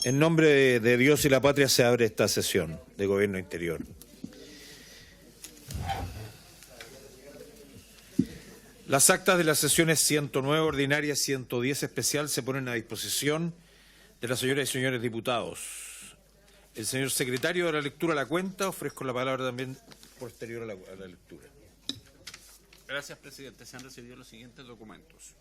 En nombre de Dios y la patria se abre esta sesión de Gobierno Interior. Las actas de las sesiones 109 ordinaria y 110 especial se ponen a disposición de las señoras y señores diputados. El señor secretario de la lectura de la cuenta, ofrezco la palabra también posterior a la lectura. Gracias, presidente. Se han recibido los siguientes documentos.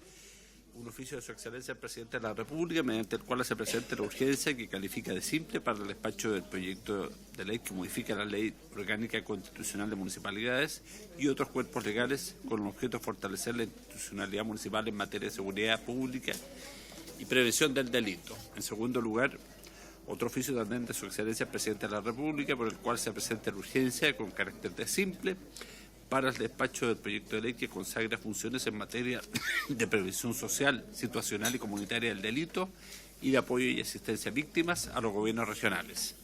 Un oficio de su excelencia el presidente de la República, mediante el cual se presenta la urgencia que califica de simple para el despacho del proyecto de ley que modifica la Ley Orgánica Constitucional de Municipalidades y otros cuerpos legales con el objeto de fortalecer la institucionalidad municipal en materia de seguridad pública y prevención del delito. En segundo lugar, otro oficio también de su excelencia el presidente de la República, por el cual se presenta la urgencia con carácter de simple para el despacho del proyecto de ley que consagra funciones en materia de prevención social, situacional y comunitaria del delito y de apoyo y asistencia a víctimas a los gobiernos regionales.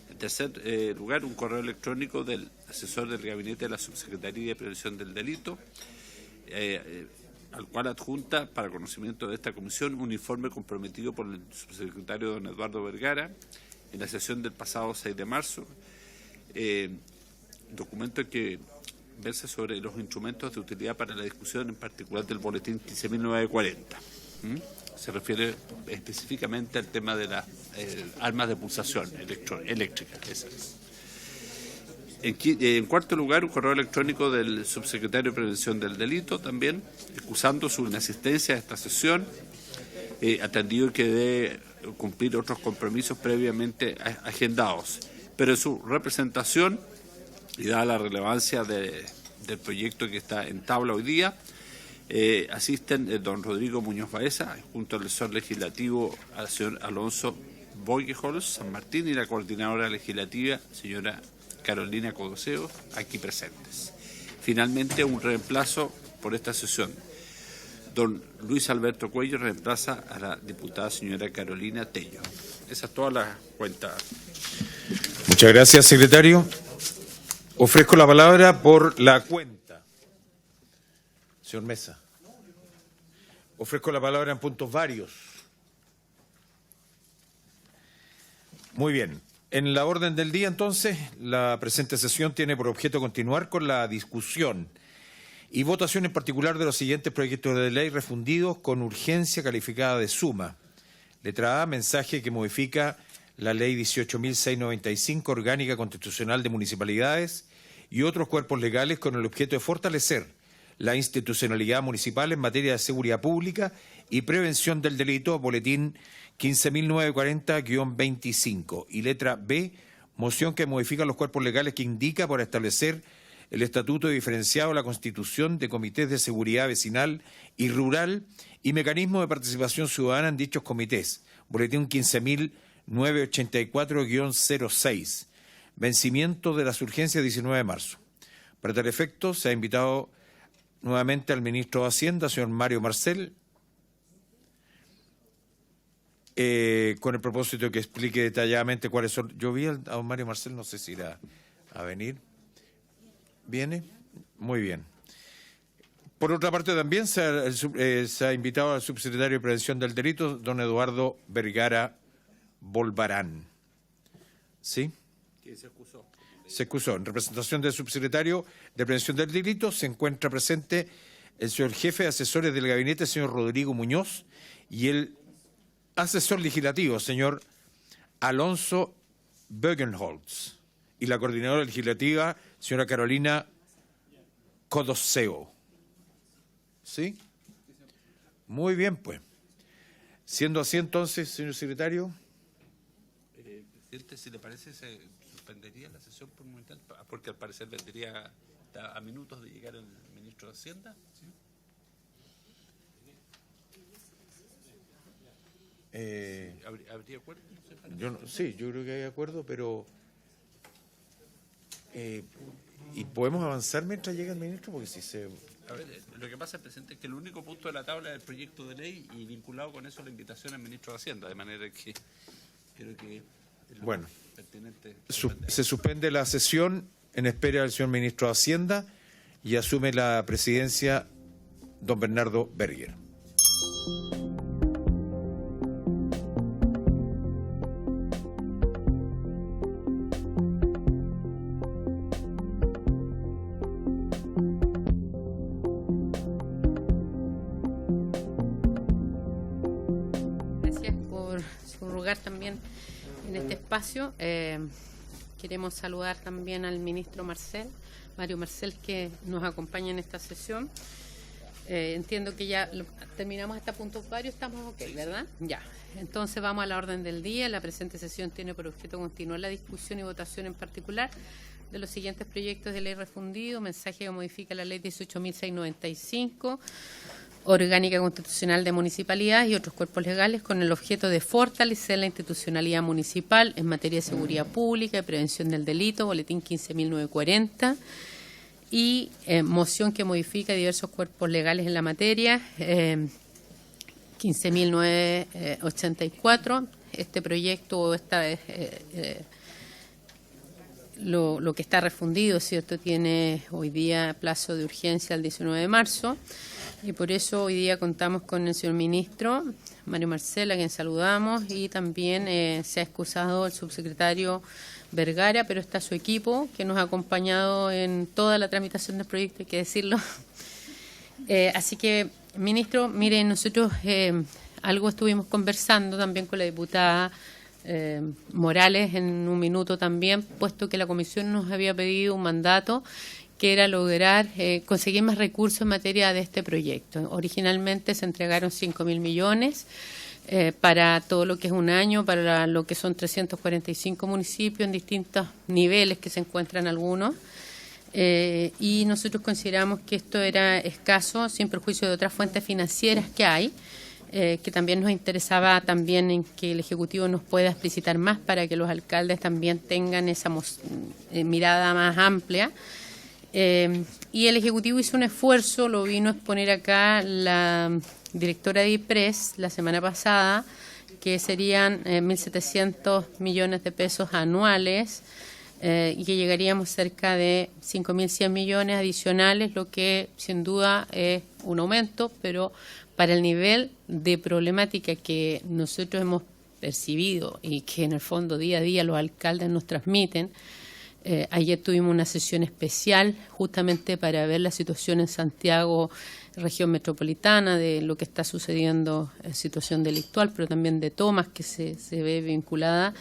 En tercer lugar, un correo electrónico del asesor del gabinete de la Subsecretaría de Prevención del Delito, al cual adjunta para conocimiento de esta comisión un informe comprometido por el subsecretario don Eduardo Vergara en la sesión del pasado 6 de marzo, documento que versa sobre los instrumentos de utilidad para la discusión, en particular del boletín 15.940. Se refiere específicamente al tema de las armas de pulsación eléctrica. En cuarto lugar, un correo electrónico del subsecretario de Prevención del Delito, también, excusando su inasistencia a esta sesión, atendido que debe cumplir otros compromisos previamente agendados. Pero en su representación, y dada la relevancia del proyecto que está en tabla hoy día, asisten don Rodrigo Muñoz Baeza, junto al asesor legislativo al señor Alonso Boigeholz San Martín y la coordinadora legislativa, señora Carolina Codoseo, aquí presentes. Finalmente, un reemplazo por esta sesión. Don Luis Alberto Cuello reemplaza a la diputada señora Carolina Tello. Esa es toda la cuenta. Muchas gracias, secretario. Ofrezco la palabra por la cuenta. Señor Mesa. Ofrezco la palabra en puntos varios. Muy bien. En la orden del día, entonces, la presente sesión tiene por objeto continuar con la discusión y votación en particular de los siguientes proyectos de ley refundidos con urgencia calificada de suma. Letra A, mensaje que modifica la Ley 18.695, Orgánica Constitucional de Municipalidades y otros cuerpos legales con el objeto de fortalecer la institucionalidad municipal en materia de seguridad pública y prevención del delito, boletín 15.940-25. Y letra B, moción que modifica los cuerpos legales que indica por establecer el estatuto diferenciado de la constitución de comités de seguridad vecinal y rural y mecanismo de participación ciudadana en dichos comités, boletín 15.984-06. Vencimiento de las urgencias 19 de marzo. Para tal efecto, se ha invitado nuevamente al ministro de Hacienda, señor Mario Marcel, con el propósito de que explique detalladamente cuáles son. Yo vi a don Mario Marcel, no sé si irá a venir. ¿Viene? Muy bien. Por otra parte, también se ha invitado al subsecretario de Prevención del Delito, don Eduardo Vergara Bolvarán. ¿Sí? Se excusó. Se excusó. En representación del subsecretario de Prevención del Delito se encuentra presente el señor jefe de asesores del gabinete, señor Rodrigo Muñoz, y el asesor legislativo, señor Alonso Boigeholz, y la coordinadora legislativa, señora Carolina Codoseo. ¿Sí? Muy bien, pues. Siendo así, entonces, señor secretario. Presidente, si le parece, se suspendería la sesión por un momento, porque al parecer vendría a minutos de llegar el ministro de Hacienda. ¿Sí? ¿Habría acuerdo? Sí, yo creo que hay acuerdo, pero ¿y podemos avanzar mientras llega el ministro? Porque si se... A ver, lo que pasa, presidente, es que el único punto de la tabla es el proyecto de ley y vinculado con eso la invitación al ministro de Hacienda, de manera que creo que... Bueno, se suspende la sesión en espera del señor ministro de Hacienda y asume la presidencia don Bernardo Berger. por su lugar también en este espacio. Queremos saludar también al ministro Mario Marcel, que nos acompaña en esta sesión. Entiendo que ya terminamos hasta puntos varios, estamos ok, ¿verdad? Ya. Entonces vamos a la orden del día. La presente sesión tiene por objeto continuar la discusión y votación en particular de los siguientes proyectos de ley refundido: mensaje que modifica la ley 18.695, orgánica constitucional de municipalidades y otros cuerpos legales, con el objeto de fortalecer la institucionalidad municipal en materia de seguridad pública y prevención del delito, boletín 15.940, y moción que modifica diversos cuerpos legales en la materia, 15.984. Este proyecto, lo que está refundido, ¿cierto?, tiene hoy día plazo de urgencia el 19 de marzo, y por eso hoy día contamos con el señor ministro Mario Marcel, a quien saludamos, y también se ha excusado el subsecretario Vergara, pero está su equipo, que nos ha acompañado en toda la tramitación del proyecto, hay que decirlo. Así que, ministro, mire, nosotros algo estuvimos conversando también con la diputada Morales en un minuto también, puesto que la comisión nos había pedido un mandato que era lograr conseguir más recursos en materia de este proyecto. Originalmente se entregaron 5.000 millones para todo lo que es un año, para lo que son 345 municipios en distintos niveles que se encuentran algunos, y nosotros consideramos que esto era escaso, sin perjuicio de otras fuentes financieras que hay, que también nos interesaba también en que el Ejecutivo nos pueda explicitar más para que los alcaldes también tengan esa mirada más amplia. Y el Ejecutivo hizo un esfuerzo, lo vino a exponer acá la directora de IPRES la semana pasada, que serían 1.700 millones de pesos anuales, y que llegaríamos cerca de 5.100 millones adicionales, lo que sin duda es un aumento, pero para el nivel de problemática que nosotros hemos percibido y que en el fondo día a día los alcaldes nos transmiten. Ayer tuvimos una sesión especial justamente para ver la situación en Santiago, región metropolitana, de lo que está sucediendo en situación delictual, pero también de tomas que se ve vinculada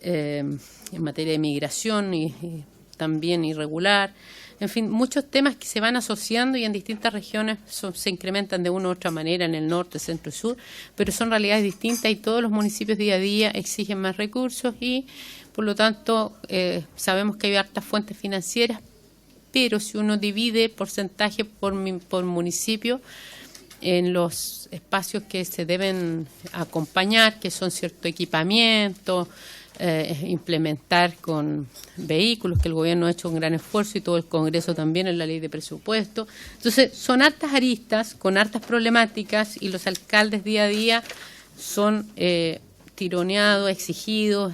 en materia de migración y también irregular. En fin, muchos temas que se van asociando y en distintas regiones se incrementan de una u otra manera, en el norte, centro y sur, pero son realidades distintas y todos los municipios día a día exigen más recursos y, por lo tanto, sabemos que hay hartas fuentes financieras, pero si uno divide porcentaje por municipio en los espacios que se deben acompañar, que son cierto equipamiento, implementar con vehículos, que el gobierno ha hecho un gran esfuerzo y todo el Congreso también en la ley de presupuesto. Entonces, son hartas aristas, con hartas problemáticas, y los alcaldes día a día son tironeados, exigidos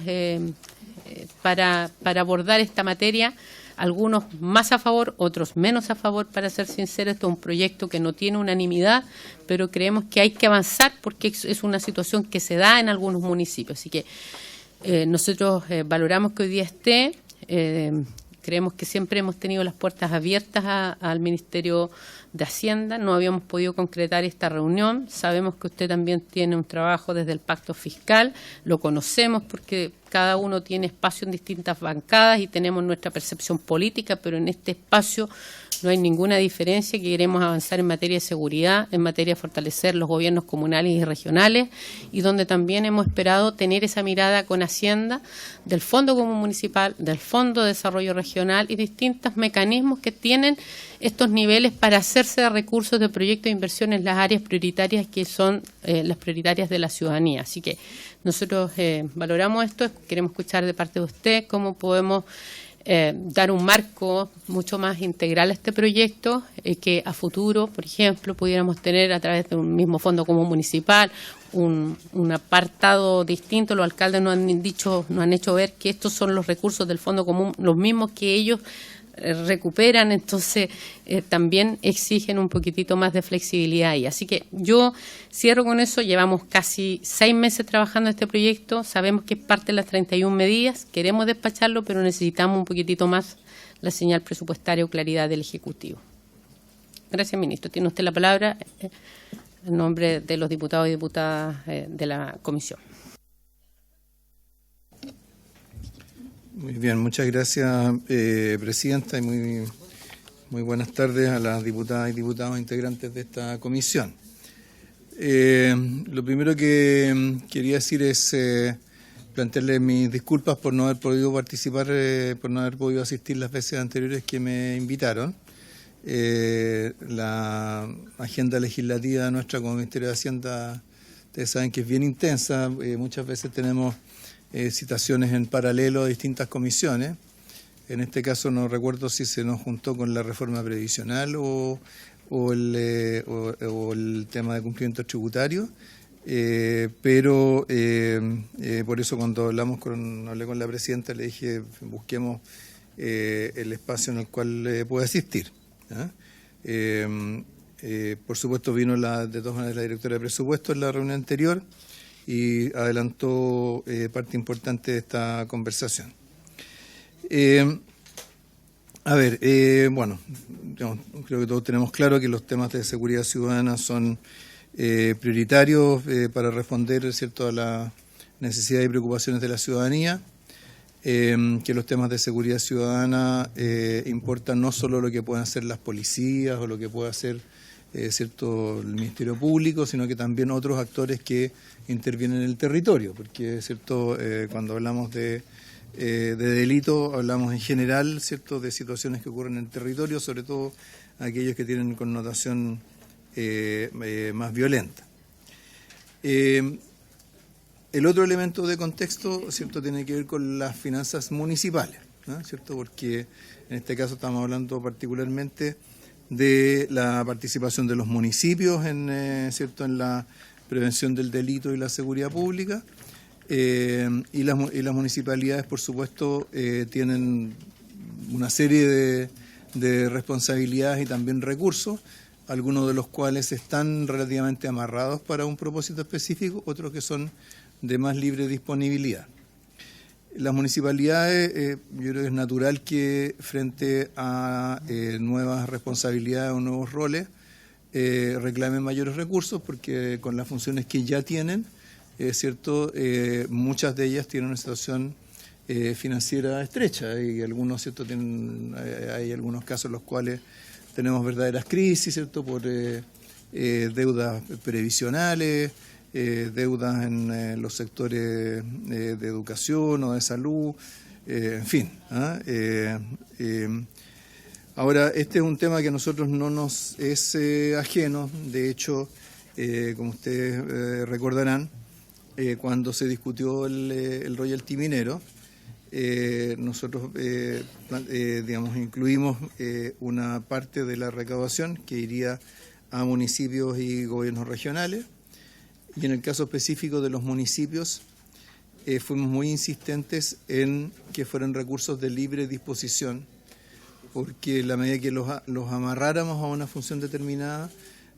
para abordar esta materia, algunos más a favor, otros menos a favor. Para ser sinceros, esto es un proyecto que no tiene unanimidad, pero creemos que hay que avanzar porque es una situación que se da en algunos municipios. Así que nosotros valoramos que hoy día esté, creemos que siempre hemos tenido las puertas abiertas al Ministerio de Hacienda, no habíamos podido concretar esta reunión, sabemos que usted también tiene un trabajo desde el pacto fiscal, lo conocemos porque cada uno tiene espacio en distintas bancadas y tenemos nuestra percepción política, pero en este espacio no hay ninguna diferencia, que queremos avanzar en materia de seguridad, en materia de fortalecer los gobiernos comunales y regionales, y donde también hemos esperado tener esa mirada con Hacienda del Fondo Común Municipal, del Fondo de Desarrollo Regional y distintos mecanismos que tienen estos niveles para hacerse de recursos de proyectos de inversión en las áreas prioritarias que son las prioritarias de la ciudadanía. Así que nosotros valoramos esto, queremos escuchar de parte de usted cómo podemos dar un marco mucho más integral a este proyecto, que a futuro, por ejemplo, pudiéramos tener a través de un mismo fondo común municipal un apartado distinto. Los alcaldes nos han hecho ver que estos son los recursos del fondo común, los mismos que ellos recuperan, entonces también exigen un poquitito más de flexibilidad ahí. Así que yo cierro con eso. Llevamos casi 6 meses trabajando en este proyecto, sabemos que es parte de las 31 medidas, queremos despacharlo, pero necesitamos un poquitito más la señal presupuestaria o claridad del Ejecutivo. Gracias, ministro. Tiene usted la palabra en nombre de los diputados y diputadas de la comisión. Muy bien, muchas gracias, Presidenta, y muy buenas tardes a las diputadas y diputados integrantes de esta comisión. Lo primero que quería decir es plantearles mis disculpas por no haber podido participar, por no haber podido asistir las veces anteriores que me invitaron. La agenda legislativa nuestra como Ministerio de Hacienda, ustedes saben que es bien intensa, muchas veces tenemos citaciones en paralelo a distintas comisiones. En este caso no recuerdo si se nos juntó con la reforma previsional o el tema de cumplimiento tributario, pero por eso cuando hablé con la Presidenta le dije busquemos el espacio en el cual pueda asistir. Por supuesto vino de todas maneras la directora de presupuesto en la reunión anterior y adelantó parte importante de esta conversación. Bueno, creo que todos tenemos claro que los temas de seguridad ciudadana son prioritarios para responder, ¿cierto?, a las necesidades y preocupaciones de la ciudadanía, que los temas de seguridad ciudadana importan no solo lo que puedan hacer las policías o lo que pueda hacer ¿cierto?, el Ministerio Público, sino que también otros actores que intervienen en el territorio, porque ¿cierto?, cuando hablamos de delito hablamos en general, ¿cierto?, de situaciones que ocurren en el territorio, sobre todo aquellos que tienen connotación más violenta. El otro elemento de contexto, ¿cierto?, tiene que ver con las finanzas municipales, ¿no?, ¿cierto?, porque en este caso estamos hablando particularmente de la participación de los municipios ¿cierto?, en la prevención del delito y la seguridad pública, y las municipalidades, por supuesto, tienen una serie de responsabilidades y también recursos, algunos de los cuales están relativamente amarrados para un propósito específico, otros que son de más libre disponibilidad. Las municipalidades, yo creo que es natural que frente a nuevas responsabilidades o nuevos roles reclamen mayores recursos, porque con las funciones que ya tienen, ¿cierto?, muchas de ellas tienen una situación financiera estrecha y algunos, ¿cierto?, hay algunos casos en los cuales tenemos verdaderas crisis, ¿cierto?, por deudas previsionales, deudas en los sectores de educación o de salud, en fin. Ahora, este es un tema que a nosotros no nos es ajeno. De hecho, como ustedes recordarán, cuando se discutió el royalty minero, nosotros incluimos una parte de la recaudación que iría a municipios y gobiernos regionales. Y en el caso específico de los municipios, fuimos muy insistentes en que fueran recursos de libre disposición, porque la medida que los amarráramos a una función determinada,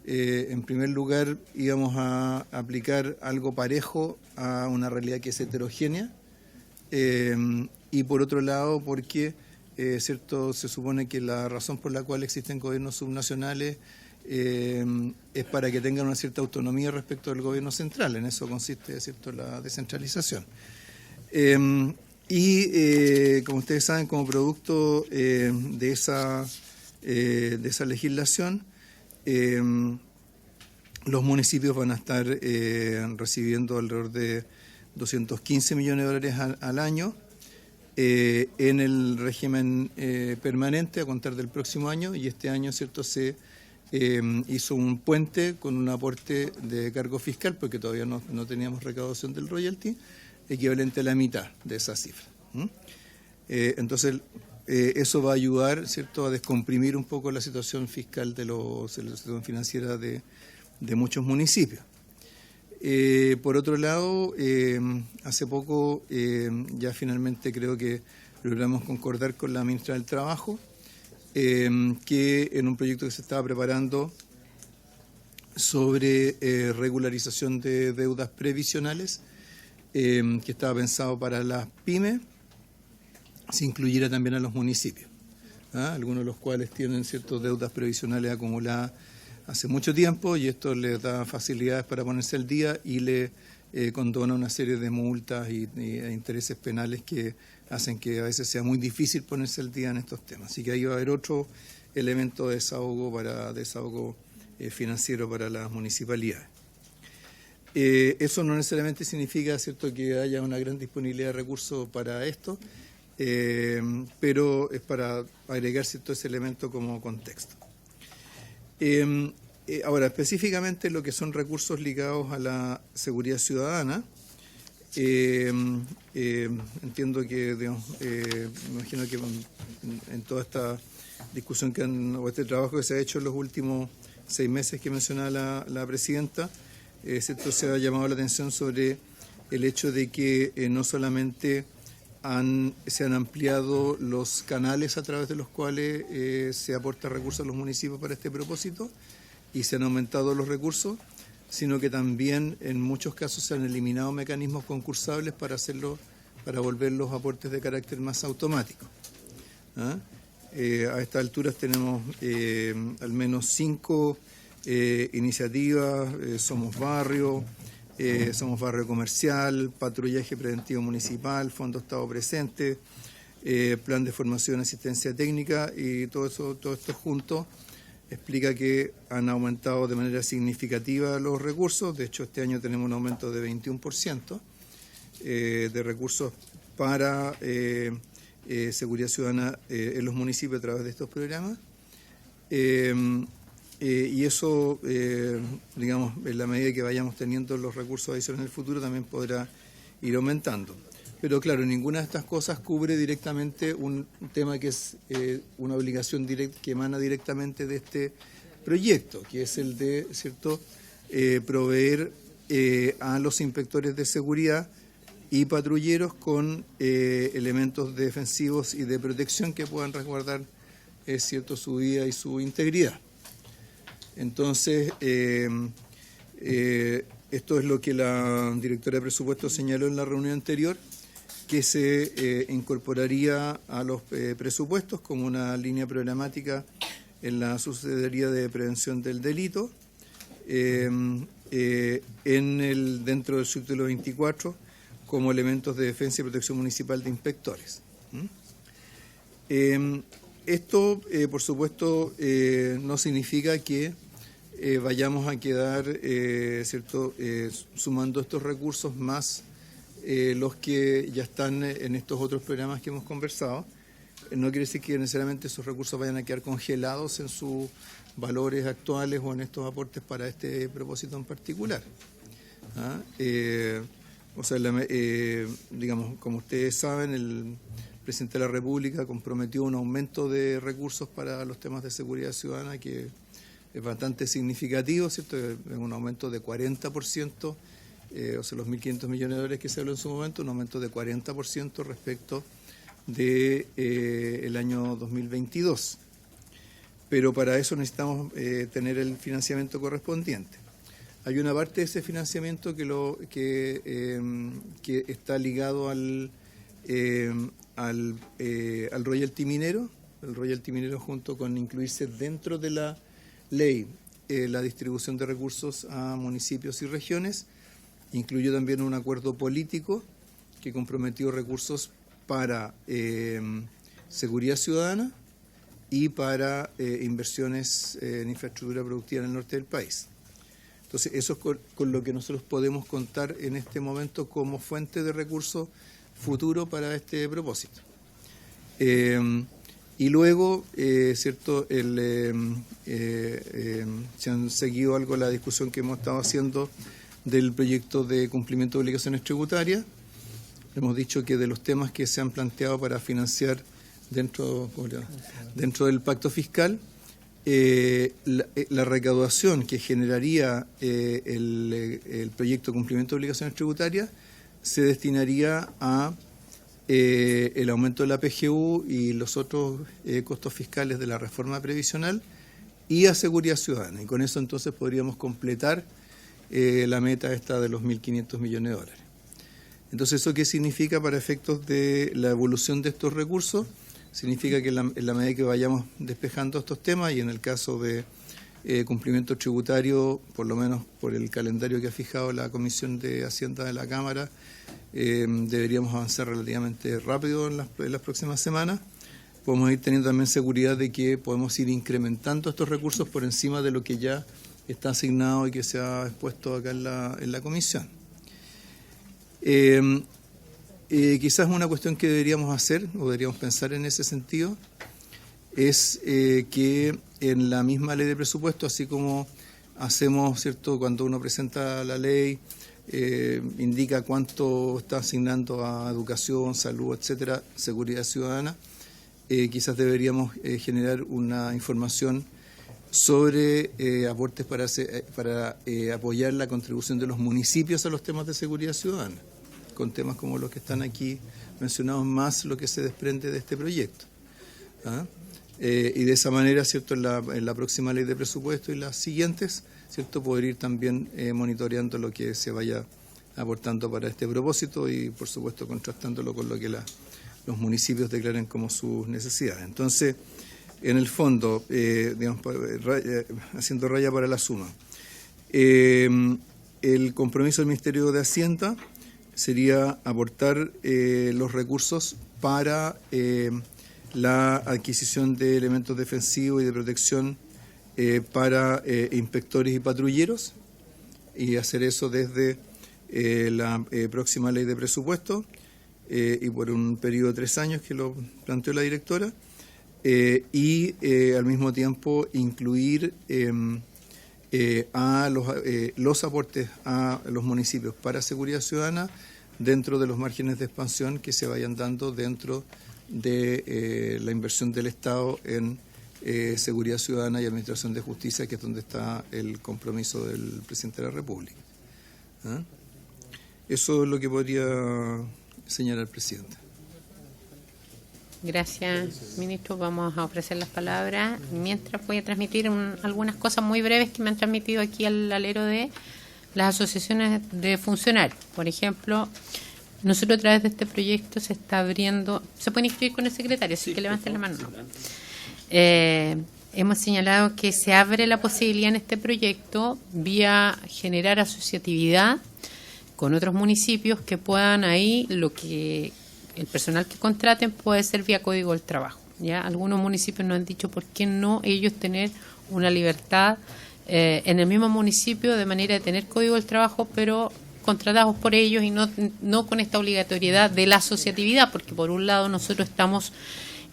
en primer lugar íbamos a aplicar algo parejo a una realidad que es heterogénea, y por otro lado porque cierto, se supone que la razón por la cual existen gobiernos subnacionales es para que tengan una cierta autonomía respecto del gobierno central. En eso consiste, ¿cierto?, la descentralización. Como ustedes saben, como producto de esa legislación, los municipios van a estar recibiendo alrededor de 215 millones de dólares al año en el régimen permanente a contar del próximo año, y este año, ¿cierto?, se hizo un puente con un aporte de cargo fiscal, porque todavía no teníamos recaudación del royalty, equivalente a la mitad de esa cifra. Entonces, eso va a ayudar, ¿cierto?, a descomprimir un poco la situación fiscal la situación financiera de muchos municipios. Por otro lado, hace poco ya finalmente creo que logramos concordar con la ministra del Trabajo que en un proyecto que se estaba preparando sobre regularización de deudas previsionales, que estaba pensado para las pymes, se incluyera también a los municipios, algunos de los cuales tienen ciertas deudas previsionales acumuladas hace mucho tiempo, y esto les da facilidades para ponerse al día y le condona una serie de multas e intereses penales que hacen que a veces sea muy difícil ponerse al día en estos temas. Así que ahí va a haber otro elemento de desahogo financiero para las municipalidades. Eso no necesariamente significa, ¿cierto?, que haya una gran disponibilidad de recursos para esto, pero es para agregar, ¿cierto?, ese elemento como contexto. Ahora, específicamente lo que son recursos ligados a la seguridad ciudadana, entiendo que, digamos, me imagino que en toda esta discusión o este trabajo que se ha hecho en los últimos 6 meses que mencionaba la presidenta, ¿cierto?, se ha llamado la atención sobre el hecho de que no solamente se han ampliado los canales a través de los cuales se aporta recursos a los municipios para este propósito y se han aumentado los recursos, sino que también en muchos casos se han eliminado mecanismos concursables para volver los aportes de carácter más automático. A estas alturas tenemos al menos 5 iniciativas: Somos Barrio Comercial, Patrullaje Preventivo Municipal, Fondo Estado Presente, Plan de Formación y Asistencia Técnica, y todo esto junto explica que han aumentado de manera significativa los recursos. De hecho, este año tenemos un aumento de 21% de recursos para seguridad ciudadana en los municipios a través de estos programas. Y eso, digamos, en la medida que vayamos teniendo los recursos adicionales en el futuro, también podrá ir aumentando. Pero claro, ninguna de estas cosas cubre directamente un tema que es una obligación que emana directamente de este proyecto, que es el de, ¿cierto?, proveer a los inspectores de seguridad y patrulleros con elementos defensivos y de protección que puedan resguardar, ¿cierto?, su vida y su integridad. Entonces, esto es lo que la directora de presupuesto señaló en la reunión anterior, que se incorporaría a los presupuestos como una línea programática en la Subsecretaría de Prevención del Delito, dentro del subtítulo 24, como elementos de defensa y protección municipal de inspectores. Esto, por supuesto, no significa que vayamos a quedar, ¿cierto?, sumando estos recursos más los que ya están en estos otros programas que hemos conversado. No quiere decir que necesariamente esos recursos vayan a quedar congelados en sus valores actuales o en estos aportes para este propósito en particular. O sea, digamos, como ustedes saben, el presidente de la República comprometió un aumento de recursos para los temas de seguridad ciudadana que es bastante significativo, ¿cierto? Es un aumento de 40%, o sea, los 1.500 millones de dólares que se habló en su momento, un aumento de 40% respecto de el año 2022. Pero para eso necesitamos tener el financiamiento correspondiente. Hay una parte de ese financiamiento que está ligado al royalty minero. El royalty minero, junto con incluirse dentro de la ley la distribución de recursos a municipios y regiones, incluyó también un acuerdo político que comprometió recursos para seguridad ciudadana y para inversiones en infraestructura productiva en el norte del país. Entonces, eso es con lo que nosotros podemos contar en este momento como fuente de recursos futuro para este propósito. Y luego, ¿cierto?, se han seguido algo la discusión que hemos estado haciendo del proyecto de cumplimiento de obligaciones tributarias. Hemos dicho que de los temas que se han planteado para financiar dentro del pacto fiscal, la recaudación que generaría el proyecto de cumplimiento de obligaciones tributarias se destinaría a el aumento de la PGU y los otros costos fiscales de la reforma previsional y a seguridad ciudadana. Y con eso entonces podríamos completar la meta esta de los 1.500 millones de dólares. Entonces, ¿eso qué significa para efectos de la evolución de estos recursos? Significa que en la medida que vayamos despejando estos temas, y en el caso de cumplimiento tributario, por lo menos por el calendario que ha fijado la Comisión de Hacienda de la Cámara, deberíamos avanzar relativamente rápido en las próximas semanas. Podemos ir teniendo también seguridad de que podemos ir incrementando estos recursos por encima de lo que ya está asignado y que se ha expuesto acá en la Comisión. Quizás una cuestión que deberíamos hacer, o deberíamos pensar en ese sentido, es que en la misma ley de presupuesto, así como hacemos, ¿cierto?, cuando uno presenta la ley, indica cuánto está asignando a educación, salud, etcétera, seguridad ciudadana, quizás deberíamos generar una información sobre aportes para apoyar la contribución de los municipios a los temas de seguridad ciudadana, con temas como los que están aquí mencionados, más lo que se desprende de este proyecto. Y de esa manera, ¿cierto?, en la próxima ley de presupuesto y las siguientes, ¿cierto?, poder ir también monitoreando lo que se vaya aportando para este propósito y, por supuesto, contrastándolo con lo que los municipios declaren como sus necesidades. Entonces, en el fondo, digamos, haciendo raya para la suma, el compromiso del Ministerio de Hacienda sería aportar los recursos para la adquisición de elementos defensivos y de protección para inspectores y patrulleros, y hacer eso desde la próxima ley de presupuesto y por un periodo de 3 años que lo planteó la directora, y al mismo tiempo incluir a los aportes a los municipios para seguridad ciudadana dentro de los márgenes de expansión que se vayan dando dentro de la inversión del Estado en seguridad ciudadana y administración de justicia, que es donde está el compromiso del presidente de la República. Eso es lo que podría señalar, presidente. Gracias, ministro. Vamos a ofrecer las palabras. Mientras voy a transmitir algunas cosas muy breves que me han transmitido aquí al alero de las asociaciones de funcionarios. Por ejemplo, nosotros a través de este proyecto se está abriendo, se pueden inscribir con el secretario, así que levanten la mano. Hemos señalado que se abre la posibilidad en este proyecto vía generar asociatividad con otros municipios que puedan ahí, lo que el personal que contraten puede ser vía código del trabajo. Ya algunos municipios nos han dicho por qué no ellos tener una libertad en el mismo municipio de manera de tener código del trabajo, pero contratados por ellos y no con esta obligatoriedad de la asociatividad, porque por un lado nosotros estamos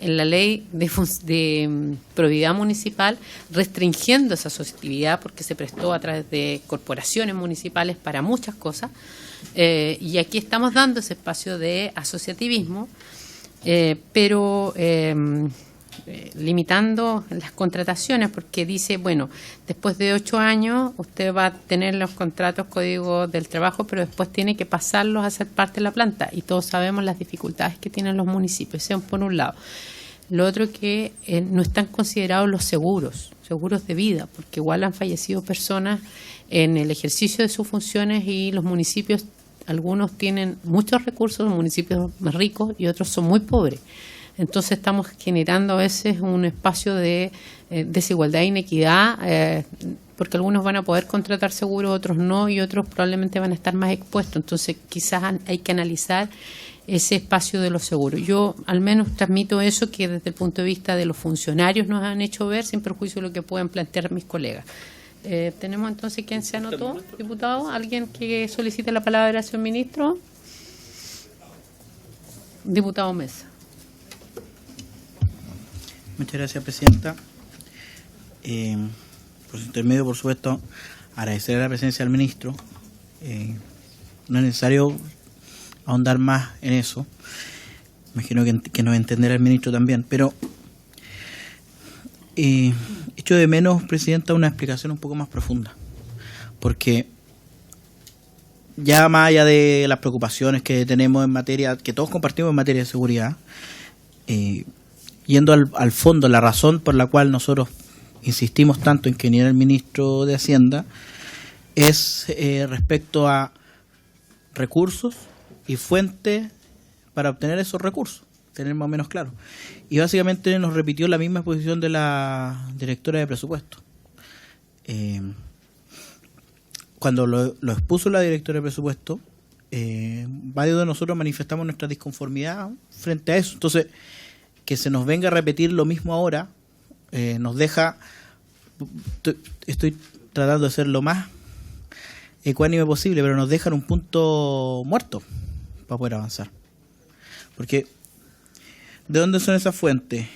en la ley de probidad municipal restringiendo esa asociatividad porque se prestó a través de corporaciones municipales para muchas cosas, y aquí estamos dando ese espacio de asociativismo, pero limitando las contrataciones, porque dice, bueno, después de 8 años usted va a tener los contratos código del trabajo, pero después tiene que pasarlos a ser parte de la planta, y todos sabemos las dificultades que tienen los municipios, sean por un lado. Lo otro que no están considerados los seguros de vida, porque igual han fallecido personas en el ejercicio de sus funciones, y los municipios, algunos tienen muchos recursos, los municipios más ricos, y otros son muy pobres. Entonces estamos generando a veces un espacio de desigualdad e inequidad, porque algunos van a poder contratar seguros, otros no, y otros probablemente van a estar más expuestos. Entonces quizás hay que analizar ese espacio de los seguros. Yo al menos transmito eso que desde el punto de vista de los funcionarios nos han hecho ver, sin perjuicio de lo que puedan plantear mis colegas. Tenemos entonces, ¿quién se anotó? Diputado, ¿alguien que solicite la palabra, señor ministro? Diputado Mesa. Muchas gracias, presidenta. Por su intermedio, por supuesto, agradecer a la presencia del ministro. No es necesario ahondar más en eso. Imagino que nos entenderá el ministro también, pero echo de menos, presidenta, una explicación un poco más profunda, porque ya más allá de las preocupaciones que tenemos en materia, que todos compartimos en materia de seguridad, yendo al fondo, la razón por la cual nosotros insistimos tanto en que viniera el ministro de Hacienda es respecto a recursos y fuentes para obtener esos recursos, tener más o menos claro. Y básicamente nos repitió la misma exposición de la directora de presupuesto. cuando lo expuso la directora de presupuesto, varios de nosotros manifestamos nuestra disconformidad frente a eso. Entonces, que se nos venga a repetir lo mismo ahora, nos deja, estoy tratando de ser lo más ecuánime posible, pero nos deja en un punto muerto para poder avanzar. Porque, ¿de dónde son esas fuentes?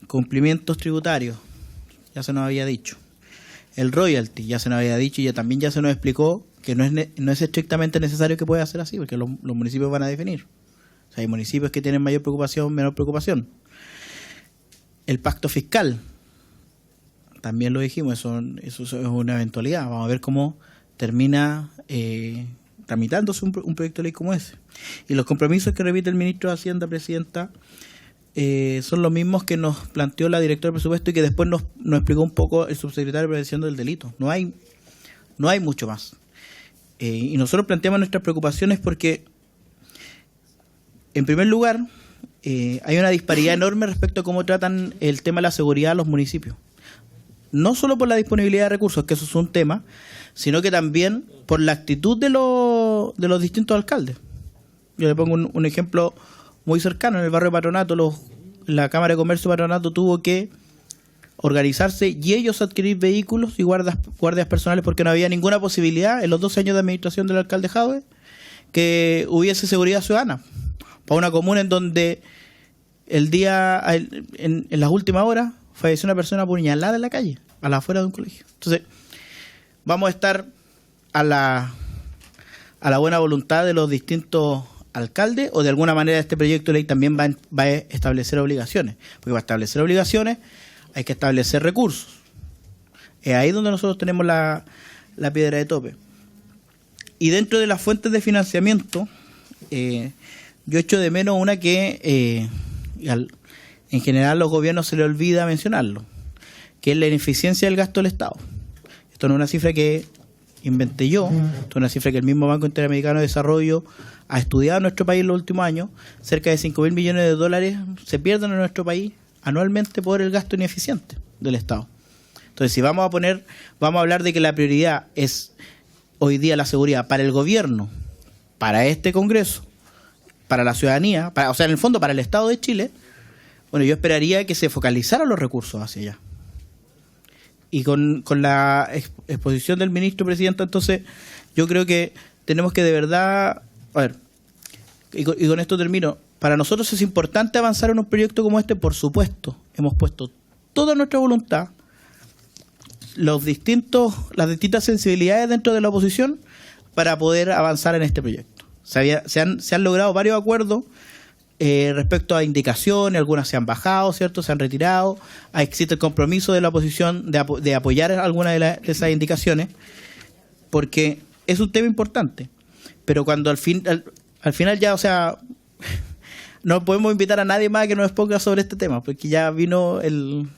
Cumplimientos tributarios, ya se nos había dicho. El royalty, ya se nos había dicho y ya se nos explicó que no es estrictamente necesario que pueda ser así, porque los municipios van a definir. O sea, hay municipios que tienen mayor preocupación, menor preocupación. El pacto fiscal, también lo dijimos, eso es una eventualidad. Vamos a ver cómo termina tramitándose un proyecto de ley como ese. Y los compromisos que repite el ministro de Hacienda, presidenta, son los mismos que nos planteó la directora de presupuesto y que después nos explicó un poco el subsecretario de Prevención del Delito. No hay mucho más. Y nosotros planteamos nuestras preocupaciones porque, en primer lugar, hay una disparidad enorme respecto a cómo tratan el tema de la seguridad a los municipios. No solo por la disponibilidad de recursos, que eso es un tema, sino que también por la actitud de los distintos alcaldes. Yo le pongo un ejemplo muy cercano. En el barrio Patronato, la Cámara de Comercio Patronato tuvo que organizarse y ellos adquirir vehículos y guardias personales porque no había ninguna posibilidad en los 12 años de administración del alcalde Jadwe que hubiese seguridad ciudadana. Para una comuna en donde en las últimas horas falleció una persona apuñalada en la calle, a la afuera de un colegio. Entonces, vamos a estar a la buena voluntad de los distintos alcaldes, o de alguna manera este proyecto de ley también va a establecer obligaciones, porque va a establecer obligaciones, hay que establecer recursos. Es ahí donde nosotros tenemos la piedra de tope. Y dentro de las fuentes de financiamiento, yo echo de menos una que en general a los gobiernos se les olvida mencionarlo, que es la ineficiencia del gasto del Estado. Esto no es una cifra que inventé yo, esto es una cifra que el mismo Banco Interamericano de Desarrollo ha estudiado en nuestro país en los últimos años. Cerca de 5.000 millones de dólares se pierden en nuestro país anualmente por el gasto ineficiente del Estado. Entonces, si vamos a hablar de que la prioridad es hoy día la seguridad para el gobierno, para este Congreso, para la ciudadanía, o sea, en el fondo para el Estado de Chile, bueno, yo esperaría que se focalizaran los recursos hacia allá. Y con la exposición del ministro presidente, entonces, yo creo que tenemos que de verdad, a ver, y con esto termino, para nosotros es importante avanzar en un proyecto como este, por supuesto, hemos puesto toda nuestra voluntad, las distintas sensibilidades dentro de la oposición para poder avanzar en este proyecto. Se han logrado varios acuerdos respecto a indicaciones, algunas se han bajado, ¿cierto? Se han retirado. Existe el compromiso de la oposición de apoyar algunas de esas indicaciones, porque es un tema importante. Pero cuando al final ya, o sea, no podemos invitar a nadie más que nos exponga sobre este tema, porque ya vino el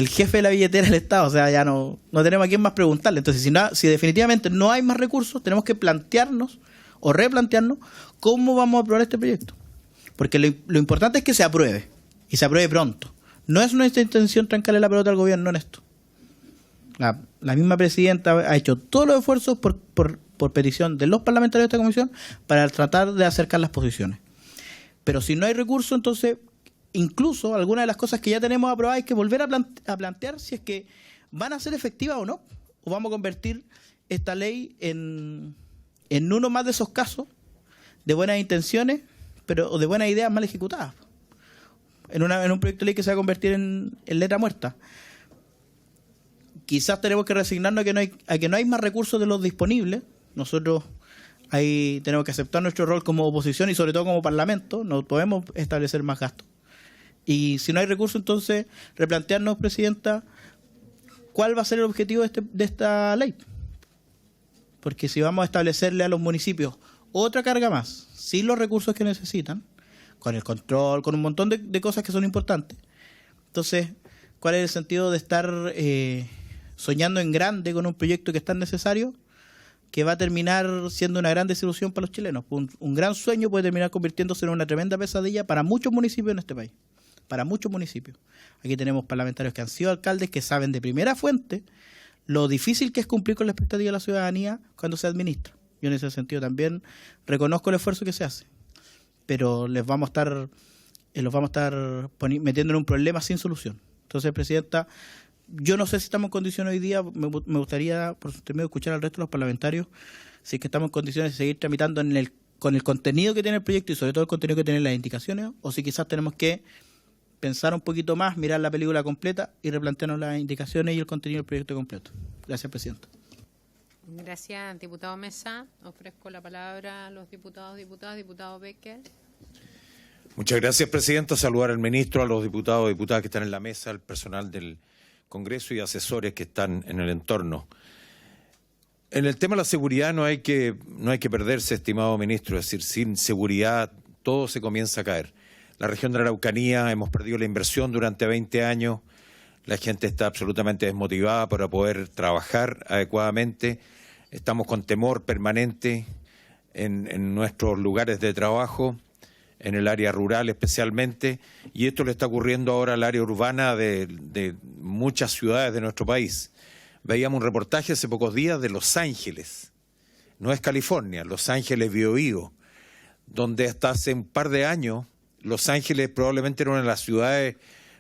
jefe de la billetera del Estado, o sea, ya no tenemos a quién más preguntarle. Entonces, si definitivamente no hay más recursos, tenemos que plantearnos o replantearnos cómo vamos a aprobar este proyecto. Porque lo importante es que se apruebe, y se apruebe pronto. No es nuestra intención trancarle la pelota al gobierno en esto. La misma presidenta ha hecho todos los esfuerzos por petición de los parlamentarios de esta comisión para tratar de acercar las posiciones. Pero si no hay recursos, entonces, incluso algunas de las cosas que ya tenemos aprobadas hay que volver a plantear si es que van a ser efectivas o no, o vamos a convertir esta ley en uno más de esos casos de buenas intenciones, pero de buenas ideas mal ejecutadas, en un proyecto de ley que se va a convertir en letra muerta. Quizás tenemos que resignarnos a que no hay más recursos de los disponibles. Nosotros ahí tenemos que aceptar nuestro rol como oposición y sobre todo como parlamento. No podemos establecer más gastos. Y si no hay recursos, entonces replantearnos, presidenta, cuál va a ser el objetivo de esta ley. Porque si vamos a establecerle a los municipios otra carga más, sin los recursos que necesitan, con el control, con un montón de cosas que son importantes, entonces, ¿cuál es el sentido de estar soñando en grande con un proyecto que es tan necesario, que va a terminar siendo una gran desilusión para los chilenos? Un gran sueño puede terminar convirtiéndose en una tremenda pesadilla para muchos municipios en este país. para muchos municipios. Aquí tenemos parlamentarios que han sido alcaldes, que saben de primera fuente lo difícil que es cumplir con la expectativa de la ciudadanía cuando se administra. Yo en ese sentido también reconozco el esfuerzo que se hace, pero los vamos a estar metiendo en un problema sin solución. Entonces, Presidenta, yo no sé si estamos en condiciones hoy día, me gustaría, por su término, escuchar al resto de los parlamentarios, si es que estamos en condiciones de seguir tramitando con el contenido que tiene el proyecto y sobre todo el contenido que tienen las indicaciones, o si quizás tenemos que pensar un poquito más, mirar la película completa y replantearnos las indicaciones y el contenido del proyecto completo. Gracias, Presidenta. Gracias, diputado Mesa. Ofrezco la palabra a los diputados, diputado Becker. Muchas gracias, Presidenta. Saludar al ministro, a los diputados y diputadas que están en la mesa, al personal del Congreso y asesores que están en el entorno. En el tema de la seguridad no hay que perderse, estimado ministro, es decir, sin seguridad todo se comienza a caer. La región de la Araucanía hemos perdido la inversión durante 20 años, la gente está absolutamente desmotivada para poder trabajar adecuadamente, estamos con temor permanente en nuestros lugares de trabajo, en el área rural especialmente, y esto le está ocurriendo ahora al área urbana de muchas ciudades de nuestro país. Veíamos un reportaje hace pocos días de Los Ángeles, no es California, Los Ángeles, Biobío, donde hasta hace un par de años Los Ángeles probablemente era una de las ciudades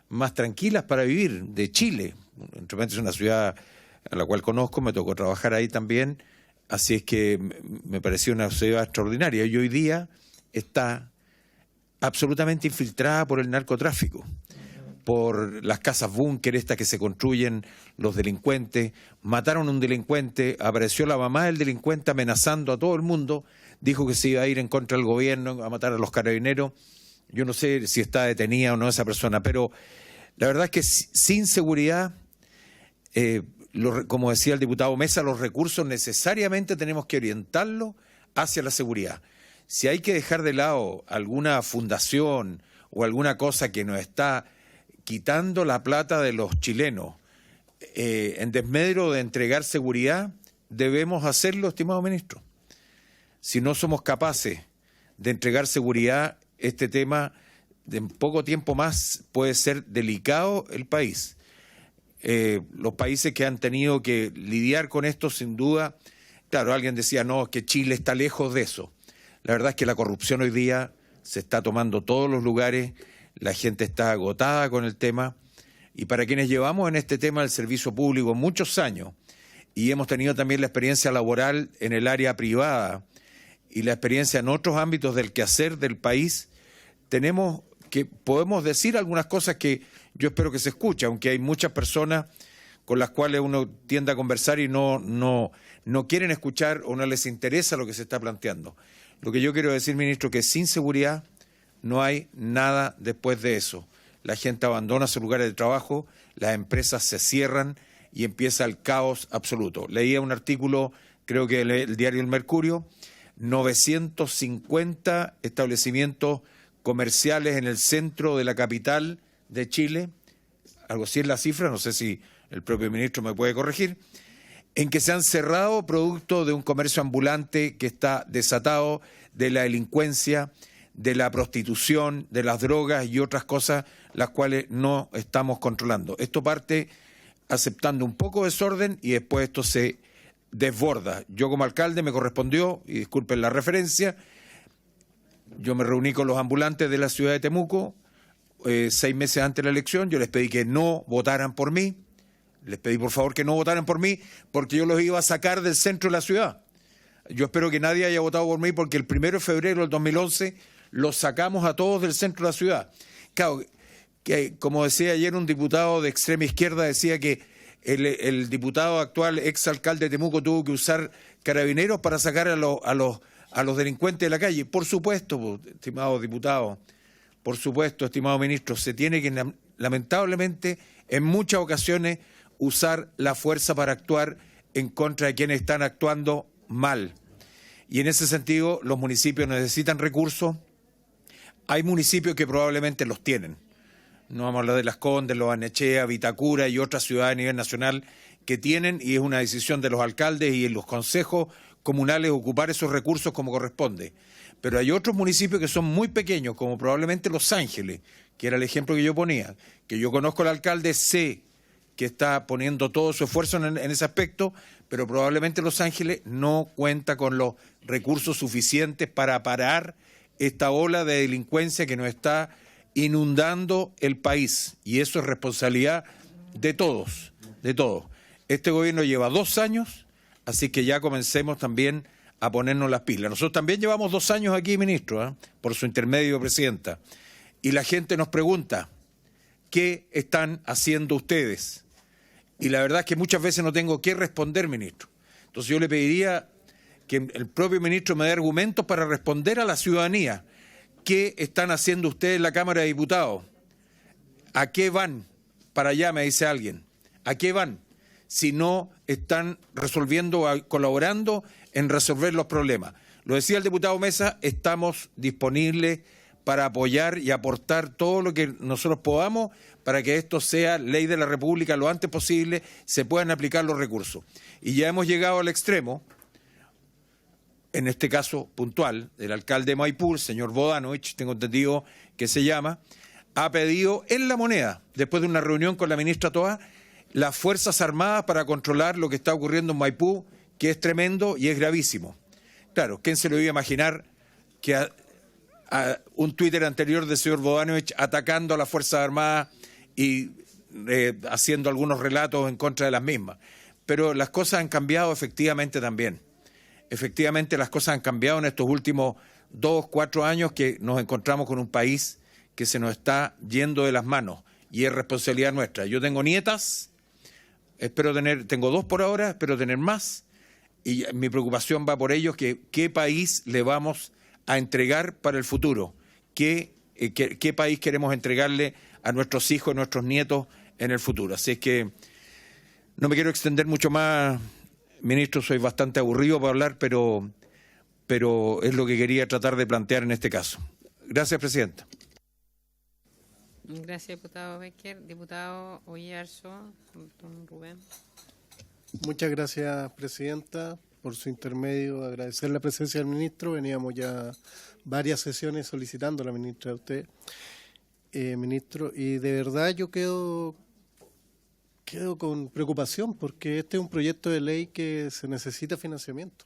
más tranquilas para vivir de Chile. Entre es una ciudad a la cual conozco, me tocó trabajar ahí también, así es que me pareció una ciudad extraordinaria. Y hoy día está absolutamente infiltrada por el narcotráfico, por las casas búnker estas que se construyen los delincuentes. Mataron a un delincuente, apareció la mamá del delincuente amenazando a todo el mundo, dijo que se iba a ir en contra del gobierno, a matar a los carabineros. Yo no sé si está detenida o no esa persona, pero la verdad es que sin seguridad, como decía el diputado Mesa, los recursos necesariamente tenemos que orientarlos hacia la seguridad. Si hay que dejar de lado alguna fundación o alguna cosa que nos está quitando la plata de los chilenos en desmedro de entregar seguridad, debemos hacerlo, estimado ministro. Si no somos capaces de entregar seguridad, este tema de en poco tiempo más puede ser delicado el país. Los países que han tenido que lidiar con esto, sin duda, claro, alguien decía, no, es que Chile está lejos de eso. La verdad es que la corrupción hoy día se está tomando todos los lugares, la gente está agotada con el tema, y para quienes llevamos en este tema del servicio público muchos años, y hemos tenido también la experiencia laboral en el área privada, y la experiencia en otros ámbitos del quehacer del país, podemos decir algunas cosas que yo espero que se escuchen, aunque hay muchas personas con las cuales uno tiende a conversar y no quieren escuchar o no les interesa lo que se está planteando. Lo que yo quiero decir, ministro, que sin seguridad no hay nada después de eso. La gente abandona sus lugares de trabajo, las empresas se cierran y empieza el caos absoluto. Leía un artículo, creo que el diario El Mercurio, 950 establecimientos comerciales en el centro de la capital de Chile, algo así es la cifra, no sé si el propio ministro me puede corregir, en que se han cerrado producto de un comercio ambulante que está desatado, de la delincuencia, de la prostitución, de las drogas y otras cosas las cuales no estamos controlando. Esto parte aceptando un poco de desorden y después esto se desborda. Yo como alcalde me correspondió, y disculpen la referencia, yo me reuní con los ambulantes de la ciudad de Temuco 6 meses antes de la elección, yo les pedí que no votaran por mí, les pedí por favor que no votaran por mí porque yo los iba a sacar del centro de la ciudad. Yo espero que nadie haya votado por mí porque el 1 de febrero del 2011 los sacamos a todos del centro de la ciudad. Claro, que, como decía ayer un diputado de extrema izquierda, decía que el diputado actual, exalcalde de Temuco, tuvo que usar carabineros para sacar a los delincuentes de la calle. Por supuesto, estimado diputado, por supuesto, estimado ministro, se tiene que, lamentablemente, en muchas ocasiones, usar la fuerza para actuar en contra de quienes están actuando mal. Y en ese sentido, los municipios necesitan recursos. Hay municipios que probablemente los tienen. No vamos a hablar de Las Condes, Los Barnechea, Vitacura y otras ciudades a nivel nacional que tienen, y es una decisión de los alcaldes y en los consejos comunales ocupar esos recursos como corresponde. Pero hay otros municipios que son muy pequeños, como probablemente Los Ángeles, que era el ejemplo que yo ponía, que yo conozco al alcalde, sé que está poniendo todo su esfuerzo en ese aspecto, pero probablemente Los Ángeles no cuenta con los recursos suficientes para parar esta ola de delincuencia que nos está inundando el país, y eso es responsabilidad de todos, de todos. Este gobierno lleva 2 años, así que ya comencemos también a ponernos las pilas. Nosotros también llevamos 2 años aquí, ministro, por su intermedio, presidenta, y la gente nos pregunta, ¿qué están haciendo ustedes? Y la verdad es que muchas veces no tengo qué responder, ministro. Entonces yo le pediría que el propio ministro me dé argumentos para responder a la ciudadanía. ¿Qué están haciendo ustedes en la Cámara de Diputados? ¿A qué van? Para allá, me dice alguien. ¿A qué van? Si no están resolviendo, colaborando en resolver los problemas. Lo decía el diputado Mesa, estamos disponibles para apoyar y aportar todo lo que nosotros podamos para que esto sea ley de la República lo antes posible, se puedan aplicar los recursos. Y ya hemos llegado al extremo, en este caso puntual, del alcalde de Maipú, el señor Bodanovich, tengo entendido que se llama, ha pedido en La Moneda, después de una reunión con la ministra Toá, las Fuerzas Armadas para controlar lo que está ocurriendo en Maipú, que es tremendo y es gravísimo. Claro, ¿quién se lo iba a imaginar que a un Twitter anterior del señor Bodanovich atacando a las Fuerzas Armadas y haciendo algunos relatos en contra de las mismas? Pero las cosas han cambiado efectivamente también. Efectivamente las cosas han cambiado en estos últimos 2, 4 años que nos encontramos con un país que se nos está yendo de las manos y es responsabilidad nuestra. Yo tengo nietas, tengo 2 por ahora, espero tener más y mi preocupación va por ellos, que qué país le vamos a entregar para el futuro, qué país queremos entregarle a nuestros hijos, a nuestros nietos en el futuro. Así es que no me quiero extender mucho más, ministro, soy bastante aburrido para hablar, pero es lo que quería tratar de plantear en este caso. Gracias, presidenta. Gracias, diputado Becker. Diputado Oyarzo, don Rubén. Muchas gracias, presidenta. Por su intermedio, agradecer la presencia del ministro. Veníamos ya varias sesiones solicitando a la ministra de usted, ministro, y de verdad yo quedo con preocupación porque este es un proyecto de ley que se necesita financiamiento.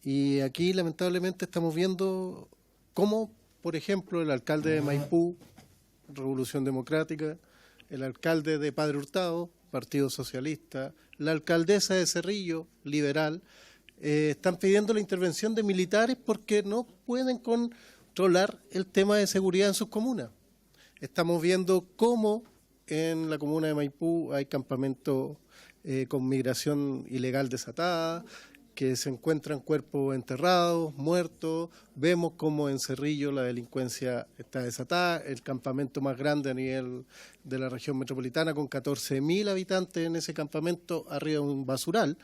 Y aquí, lamentablemente, estamos viendo cómo, por ejemplo, el alcalde de Maipú, Revolución Democrática, el alcalde de Padre Hurtado, Partido Socialista, la alcaldesa de Cerrillo, liberal, están pidiendo la intervención de militares porque no pueden controlar el tema de seguridad en sus comunas. Estamos viendo cómo en la comuna de Maipú hay campamentos con migración ilegal desatada, que se encuentran cuerpos enterrados, muertos. Vemos cómo en Cerrillo la delincuencia está desatada, el campamento más grande a nivel de la región metropolitana, con 14.000 habitantes en ese campamento, arriba de un basural.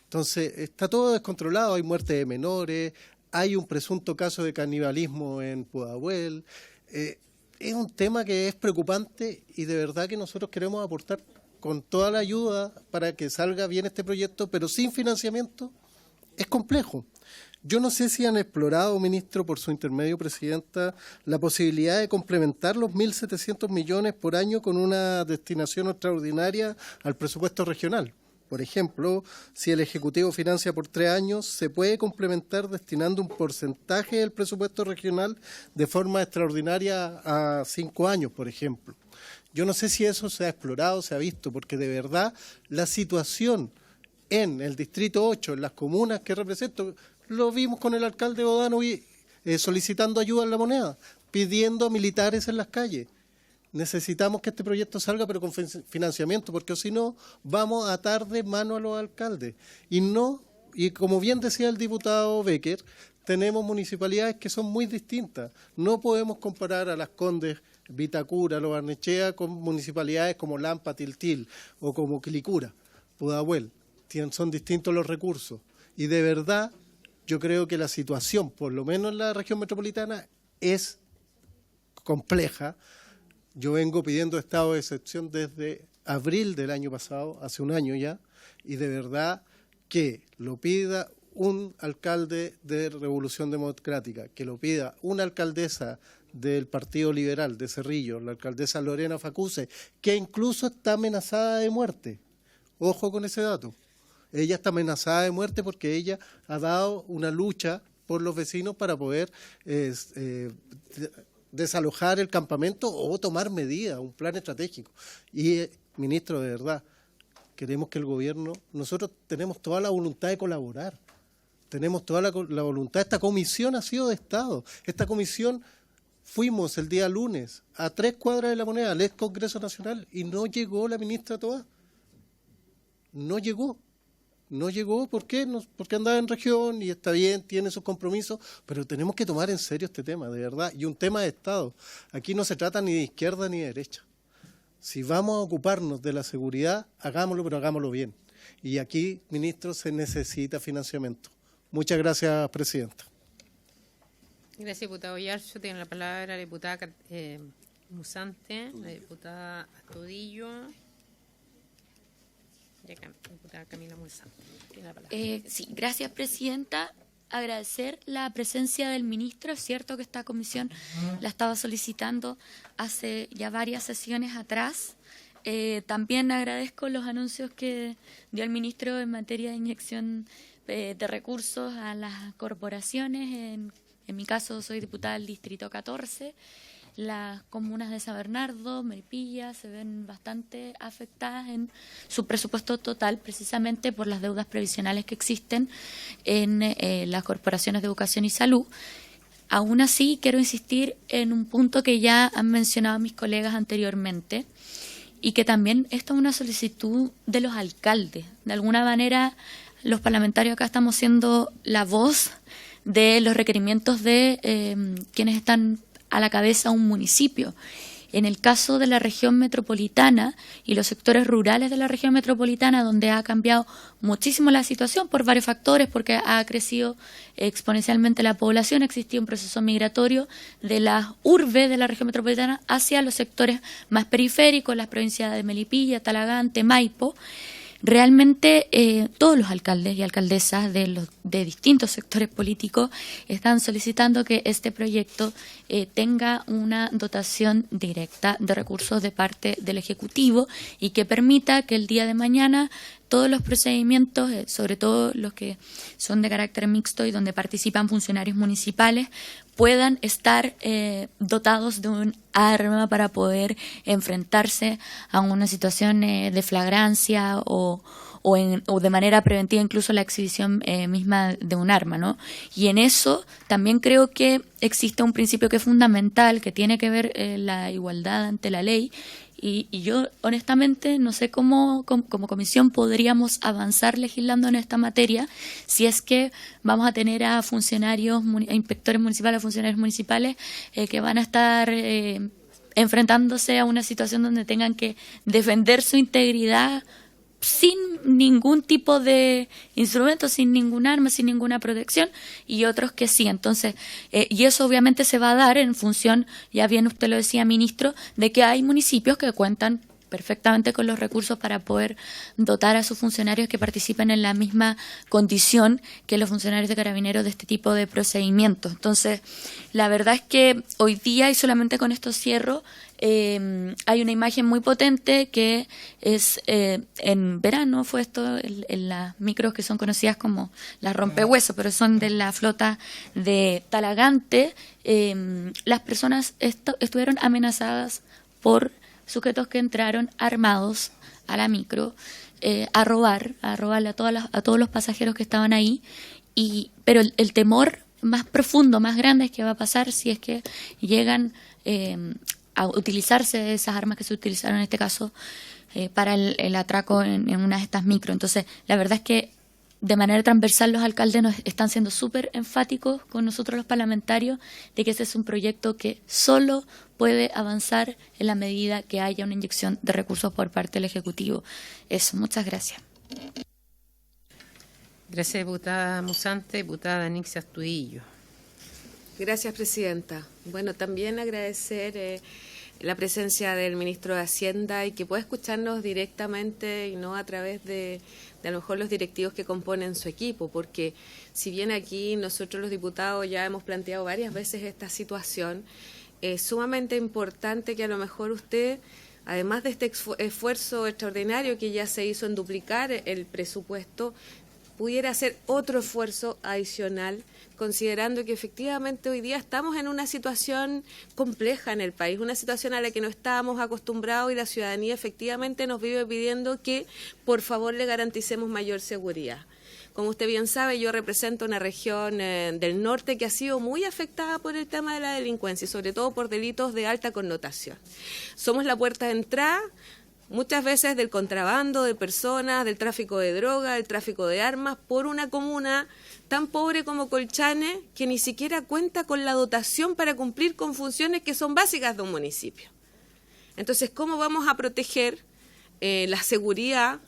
Entonces, está todo descontrolado, hay muerte de menores, hay un presunto caso de canibalismo en Pudahuel. Es un tema que es preocupante y de verdad que nosotros queremos aportar con toda la ayuda para que salga bien este proyecto, pero sin financiamiento es complejo. Yo no sé si han explorado, ministro, por su intermedio, presidenta, la posibilidad de complementar los 1.700 millones por año con una destinación extraordinaria al presupuesto regional. Por ejemplo, si el Ejecutivo financia por 3 años, se puede complementar destinando un porcentaje del presupuesto regional de forma extraordinaria a 5 años, por ejemplo. Yo no sé si eso se ha explorado, se ha visto, porque de verdad la situación en el Distrito 8, en las comunas que represento, lo vimos con el alcalde Bodanovich solicitando ayuda en La Moneda, pidiendo a militares en las calles. Necesitamos que este proyecto salga, pero con financiamiento, porque si no, vamos a atar de mano a los alcaldes. Y como bien decía el diputado Becker, tenemos municipalidades que son muy distintas. No podemos comparar a Las Condes, Vitacura, Lo Barnechea con municipalidades como Lampa, Tiltil o como Quilicura, Pudahuel. Son distintos los recursos. Y de verdad, yo creo que la situación, por lo menos en la región metropolitana, es compleja. Yo vengo pidiendo estado de excepción desde abril del año pasado, hace un año ya, y de verdad que lo pida un alcalde de Revolución Democrática, que lo pida una alcaldesa del Partido Liberal de Cerrillo, la alcaldesa Lorena Facuse, que incluso está amenazada de muerte. Ojo con ese dato. Ella está amenazada de muerte porque ella ha dado una lucha por los vecinos para poder desalojar el campamento o tomar medidas, un plan estratégico. Y, ministro, de verdad, queremos que el gobierno, nosotros tenemos toda la voluntad de colaborar, tenemos toda la voluntad. Esta comisión ha sido de Estado. Esta comisión fuimos el día lunes a 3 cuadras de La Moneda, al ex Congreso Nacional, y no llegó la ministra Toá. No llegó. No llegó, ¿por qué? Porque andaba en región y está bien, tiene sus compromisos, pero tenemos que tomar en serio este tema, de verdad, y un tema de Estado. Aquí no se trata ni de izquierda ni de derecha. Si vamos a ocuparnos de la seguridad, hagámoslo, pero hagámoslo bien. Y aquí, ministro, se necesita financiamiento. Muchas gracias, presidenta. Gracias, diputado Yarcho. Tiene la palabra la diputada Musante, la diputada Astudillo. Diputada Camila Musante. Tiene la palabra. Sí, gracias, presidenta. Agradecer la presencia del ministro. Es cierto que esta comisión la estaba solicitando hace ya varias sesiones atrás. También agradezco los anuncios que dio el ministro en materia de inyección de recursos a las corporaciones. En mi caso, soy diputada del Distrito 14. Las comunas de San Bernardo, Melipilla, se ven bastante afectadas en su presupuesto total, precisamente por las deudas previsionales que existen en las corporaciones de educación y salud. Aún así, quiero insistir en un punto que ya han mencionado mis colegas anteriormente, y que también esto es una solicitud de los alcaldes. De alguna manera, los parlamentarios acá estamos siendo la voz de los requerimientos de quienes están a la cabeza de un municipio. En el caso de la región metropolitana y los sectores rurales de la región metropolitana, donde ha cambiado muchísimo la situación por varios factores, porque ha crecido exponencialmente la población, existía un proceso migratorio de las urbes de la región metropolitana hacia los sectores más periféricos, las provincias de Melipilla, Talagante, Maipo. Realmente todos los alcaldes y alcaldesas de distintos sectores políticos están solicitando que este proyecto tenga una dotación directa de recursos de parte del Ejecutivo y que permita que el día de mañana todos los procedimientos, sobre todo los que son de carácter mixto y donde participan funcionarios municipales, puedan estar dotados de un arma para poder enfrentarse a una situación de flagrancia o de manera preventiva, incluso la exhibición misma de un arma, ¿no? Y en eso también creo que existe un principio que es fundamental, que tiene que ver la igualdad ante la ley. Y yo, honestamente, no sé cómo como comisión podríamos avanzar legislando en esta materia si es que vamos a tener a funcionarios, a inspectores municipales, a funcionarios municipales que van a estar enfrentándose a una situación donde tengan que defender su integridad sin ningún tipo de instrumento, sin ningún arma, sin ninguna protección, y otros que sí. Entonces, y eso obviamente se va a dar en función, ya bien usted lo decía, ministro, de que hay municipios que cuentan perfectamente con los recursos para poder dotar a sus funcionarios que participen en la misma condición que los funcionarios de Carabineros de este tipo de procedimientos. Entonces, la verdad es que hoy día, y solamente con esto cierro, hay una imagen muy potente que es en verano, fue esto en las micros que son conocidas como las rompehuesos, pero son de la flota de Talagante. Las personas estuvieron amenazadas por sujetos que entraron armados a la micro a robarle a todos los pasajeros que estaban ahí. Pero el temor más profundo, más grande es qué va a pasar si es que llegan a utilizarse esas armas que se utilizaron en este caso para el atraco en una de estas micro. Entonces, la verdad es que de manera transversal los alcaldes nos están siendo súper enfáticos con nosotros los parlamentarios de que ese es un proyecto que solo puede avanzar en la medida que haya una inyección de recursos por parte del Ejecutivo. Eso, muchas gracias. Gracias, diputada Musante. Diputada Nixia Astudillo. Gracias, presidenta. Bueno, también agradecer la presencia del ministro de Hacienda y que pueda escucharnos directamente y no a través de a lo mejor los directivos que componen su equipo, porque si bien aquí nosotros los diputados ya hemos planteado varias veces esta situación, es sumamente importante que a lo mejor usted, además de este esfuerzo extraordinario que ya se hizo en duplicar el presupuesto, pudiera hacer otro esfuerzo adicional, considerando que efectivamente hoy día estamos en una situación compleja en el país, una situación a la que no estábamos acostumbrados y la ciudadanía efectivamente nos vive pidiendo que por favor le garanticemos mayor seguridad. Como usted bien sabe, yo represento una región del norte que ha sido muy afectada por el tema de la delincuencia y sobre todo por delitos de alta connotación. Somos la puerta de entrada muchas veces del contrabando de personas, del tráfico de droga, del tráfico de armas, por una comuna tan pobre como Colchane, que ni siquiera cuenta con la dotación para cumplir con funciones que son básicas de un municipio. Entonces, ¿cómo vamos a proteger la seguridad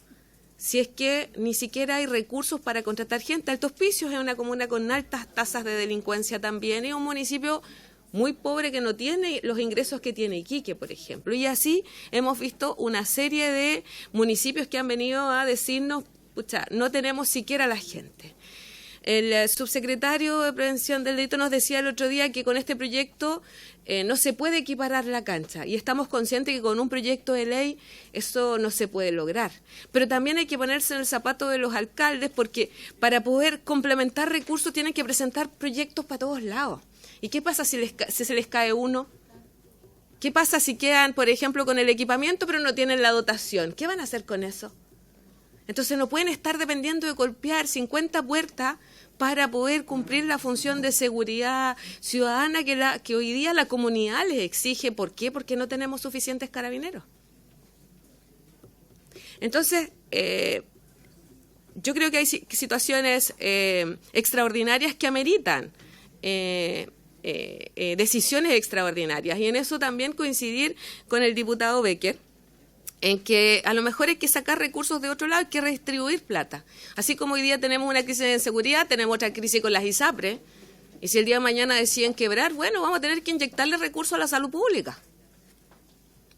si es que ni siquiera hay recursos para contratar gente? Alto Hospicio es una comuna con altas tasas de delincuencia también, es un municipio muy pobre que no tiene los ingresos que tiene Iquique, por ejemplo. Y así hemos visto una serie de municipios que han venido a decirnos, pucha, no tenemos siquiera la gente. El subsecretario de Prevención del Delito nos decía el otro día que con este proyecto no se puede equiparar la cancha y estamos conscientes que con un proyecto de ley eso no se puede lograr. Pero también hay que ponerse en el zapato de los alcaldes porque para poder complementar recursos tienen que presentar proyectos para todos lados. ¿Y qué pasa si se les cae uno? ¿Qué pasa si quedan, por ejemplo, con el equipamiento pero no tienen la dotación? ¿Qué van a hacer con eso? Entonces no pueden estar dependiendo de golpear 50 puertas para poder cumplir la función de seguridad ciudadana que hoy día la comunidad les exige. ¿Por qué? Porque no tenemos suficientes carabineros. Entonces, yo creo que hay situaciones extraordinarias que ameritan decisiones extraordinarias. Y en eso también coincidir con el diputado Becker, en que a lo mejor hay que sacar recursos de otro lado, hay que redistribuir plata. Así como hoy día tenemos una crisis de inseguridad, tenemos otra crisis con las ISAPRE, y si el día de mañana deciden quebrar, bueno, vamos a tener que inyectarle recursos a la salud pública.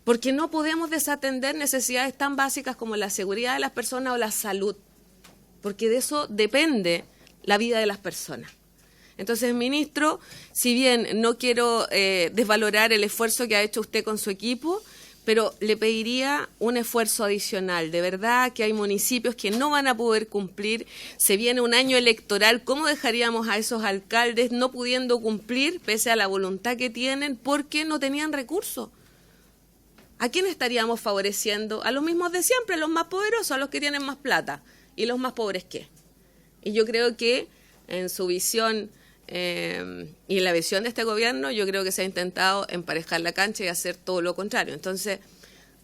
Porque no podemos desatender necesidades tan básicas como la seguridad de las personas o la salud, porque de eso depende la vida de las personas. Entonces, ministro, si bien no quiero desvalorar el esfuerzo que ha hecho usted con su equipo, pero le pediría un esfuerzo adicional. De verdad que hay municipios que no van a poder cumplir. Se viene un año electoral. ¿Cómo dejaríamos a esos alcaldes no pudiendo cumplir, pese a la voluntad que tienen, porque no tenían recursos? ¿A quién estaríamos favoreciendo? A los mismos de siempre, los más poderosos, a los que tienen más plata. ¿Y los más pobres qué? Y yo creo que en su visión y en la visión de este gobierno, yo creo que se ha intentado emparejar la cancha y hacer todo lo contrario. Entonces,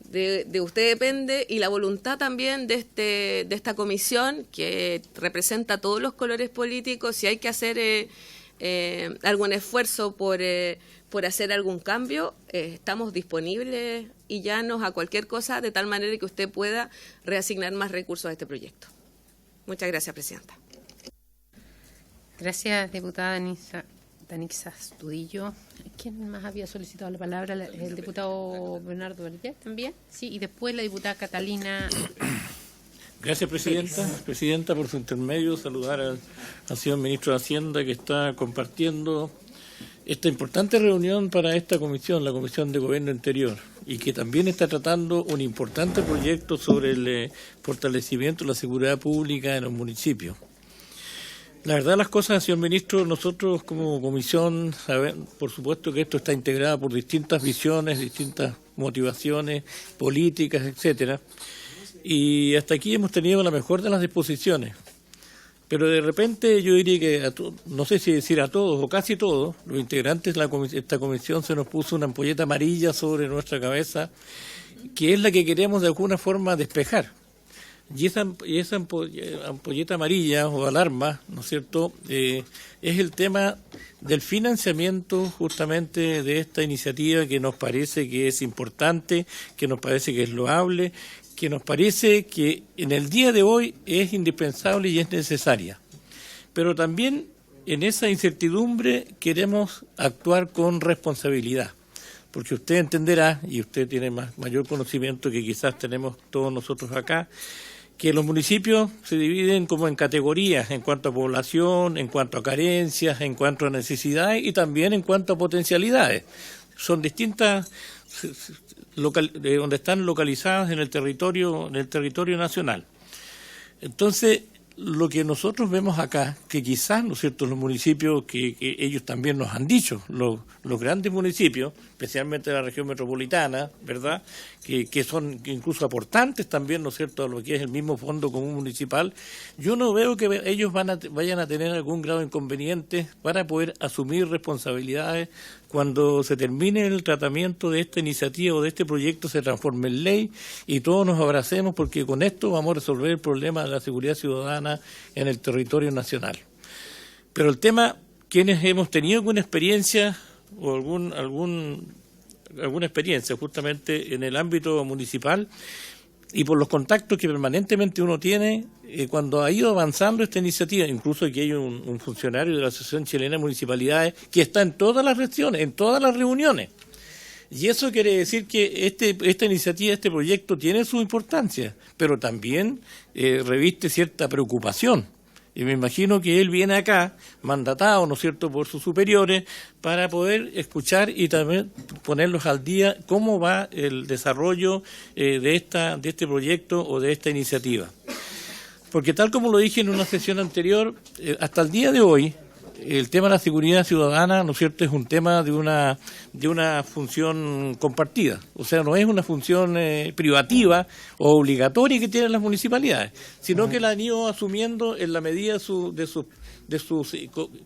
de usted depende, y la voluntad también de esta comisión, que representa todos los colores políticos. Si hay que hacer algún esfuerzo por hacer algún cambio, estamos disponibles y llanos a cualquier cosa, de tal manera que usted pueda reasignar más recursos a este proyecto. Muchas gracias, presidenta. Gracias, diputada Danixa Astudillo. ¿Quién más había solicitado la palabra? El diputado Bernardo Vergés también. Sí, y después la diputada Catalina. Gracias, presidenta, por su intermedio. Saludar al señor ministro de Hacienda, que está compartiendo esta importante reunión para esta comisión, la Comisión de Gobierno Interior, y que también está tratando un importante proyecto sobre el fortalecimiento de la seguridad pública en los municipios. La verdad las cosas, señor ministro, nosotros como comisión, por supuesto que esto está integrado por distintas visiones, distintas motivaciones políticas, etcétera, y hasta aquí hemos tenido la mejor de las disposiciones. Pero de repente yo diría que, no sé si decir a todos o casi todos, los integrantes de esta comisión se nos puso una ampolleta amarilla sobre nuestra cabeza, que es la que queremos de alguna forma despejar. Y esa ampolleta amarilla o alarma, ¿no es cierto?, es el tema del financiamiento justamente de esta iniciativa, que nos parece que es importante, que nos parece que es loable, que nos parece que en el día de hoy es indispensable y es necesaria. Pero también en esa incertidumbre queremos actuar con responsabilidad, porque usted entenderá, y usted tiene mayor conocimiento que quizás tenemos todos nosotros acá, que los municipios se dividen como en categorías en cuanto a población, en cuanto a carencias, en cuanto a necesidades y también en cuanto a potencialidades. son distintas, donde están localizadas en el territorio nacional. Entonces, lo que nosotros vemos acá, que quizás, ¿no es cierto?, los municipios que ellos también nos han dicho, los grandes municipios, especialmente de la región metropolitana, ¿verdad?, que son incluso aportantes también, ¿no es cierto?, a lo que es el mismo Fondo Común Municipal, yo no veo que ellos vayan a tener algún grado de inconveniente para poder asumir responsabilidades cuando se termine el tratamiento de esta iniciativa o de este proyecto, se transforme en ley y todos nos abracemos, porque con esto vamos a resolver el problema de la seguridad ciudadana en el territorio nacional. Pero el tema, quienes hemos tenido alguna experiencia o alguna experiencia justamente en el ámbito municipal y por los contactos que permanentemente uno tiene cuando ha ido avanzando esta iniciativa, incluso aquí hay un funcionario de la Asociación Chilena de Municipalidades que está en todas las regiones, en todas las reuniones. Y eso quiere decir que esta iniciativa, este proyecto tiene su importancia, pero también reviste cierta preocupación. Y me imagino que él viene acá, mandatado, ¿no es cierto?, por sus superiores, para poder escuchar y también ponerlos al día cómo va el desarrollo de este proyecto o de esta iniciativa. Porque tal como lo dije en una sesión anterior, hasta el día de hoy, el tema de la seguridad ciudadana, ¿no es cierto?, es un tema de una función compartida. O sea, no es una función privativa o obligatoria que tienen las municipalidades, sino que la han ido asumiendo en la medida de sus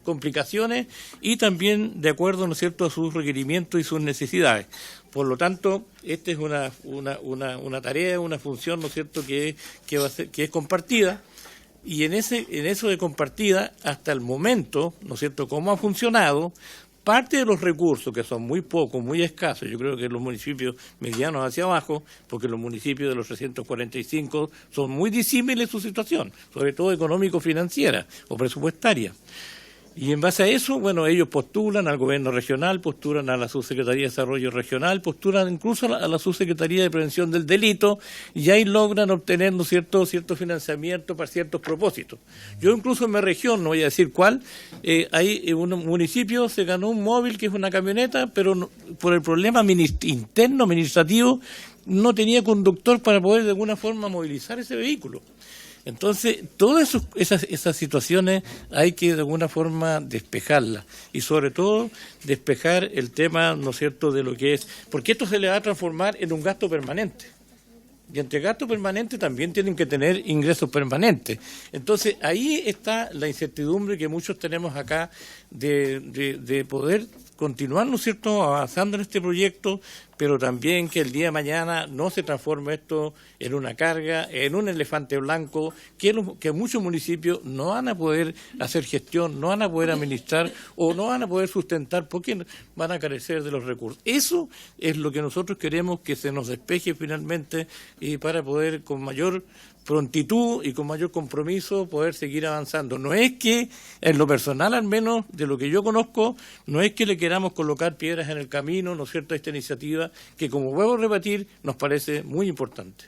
complicaciones y también de acuerdo, ¿no es cierto?, a sus requerimientos y sus necesidades. Por lo tanto, esta es una tarea, una función, ¿no es cierto?, que es compartida. Y en eso de compartida, hasta el momento, ¿no es cierto?, cómo ha funcionado, parte de los recursos, que son muy pocos, muy escasos, yo creo que los municipios medianos hacia abajo, porque los municipios de los 345 son muy disímiles su situación, sobre todo económico-financiera o presupuestaria. Y en base a eso, bueno, ellos postulan al gobierno regional, postulan a la Subsecretaría de Desarrollo Regional, postulan incluso a la Subsecretaría de Prevención del Delito, y ahí logran obtener, ¿no es cierto?, cierto financiamiento para ciertos propósitos. Yo incluso en mi región, no voy a decir cuál, hay un municipio se ganó un móvil que es una camioneta, pero por el problema interno administrativo no tenía conductor para poder de alguna forma movilizar ese vehículo. Entonces, todas esas situaciones hay que de alguna forma despejarlas y sobre todo despejar el tema, ¿no es cierto?, de lo que es, porque esto se le va a transformar en un gasto permanente. Y entre gasto permanente también tienen que tener ingresos permanentes. Entonces, ahí está la incertidumbre que muchos tenemos acá de poder continuar, ¿no es cierto?, avanzando en este proyecto, pero también que el día de mañana no se transforme esto en una carga, en un elefante blanco, que muchos municipios no van a poder hacer gestión, no van a poder administrar o no van a poder sustentar porque van a carecer de los recursos. Eso es lo que nosotros queremos que se nos despeje finalmente y para poder con mayor prontitud y con mayor compromiso poder seguir avanzando. No es que, en lo personal al menos, de lo que yo conozco, no es que le queramos colocar piedras en el camino, ¿no es cierto?, a esta iniciativa, que como vuelvo a repetir, nos parece muy importante.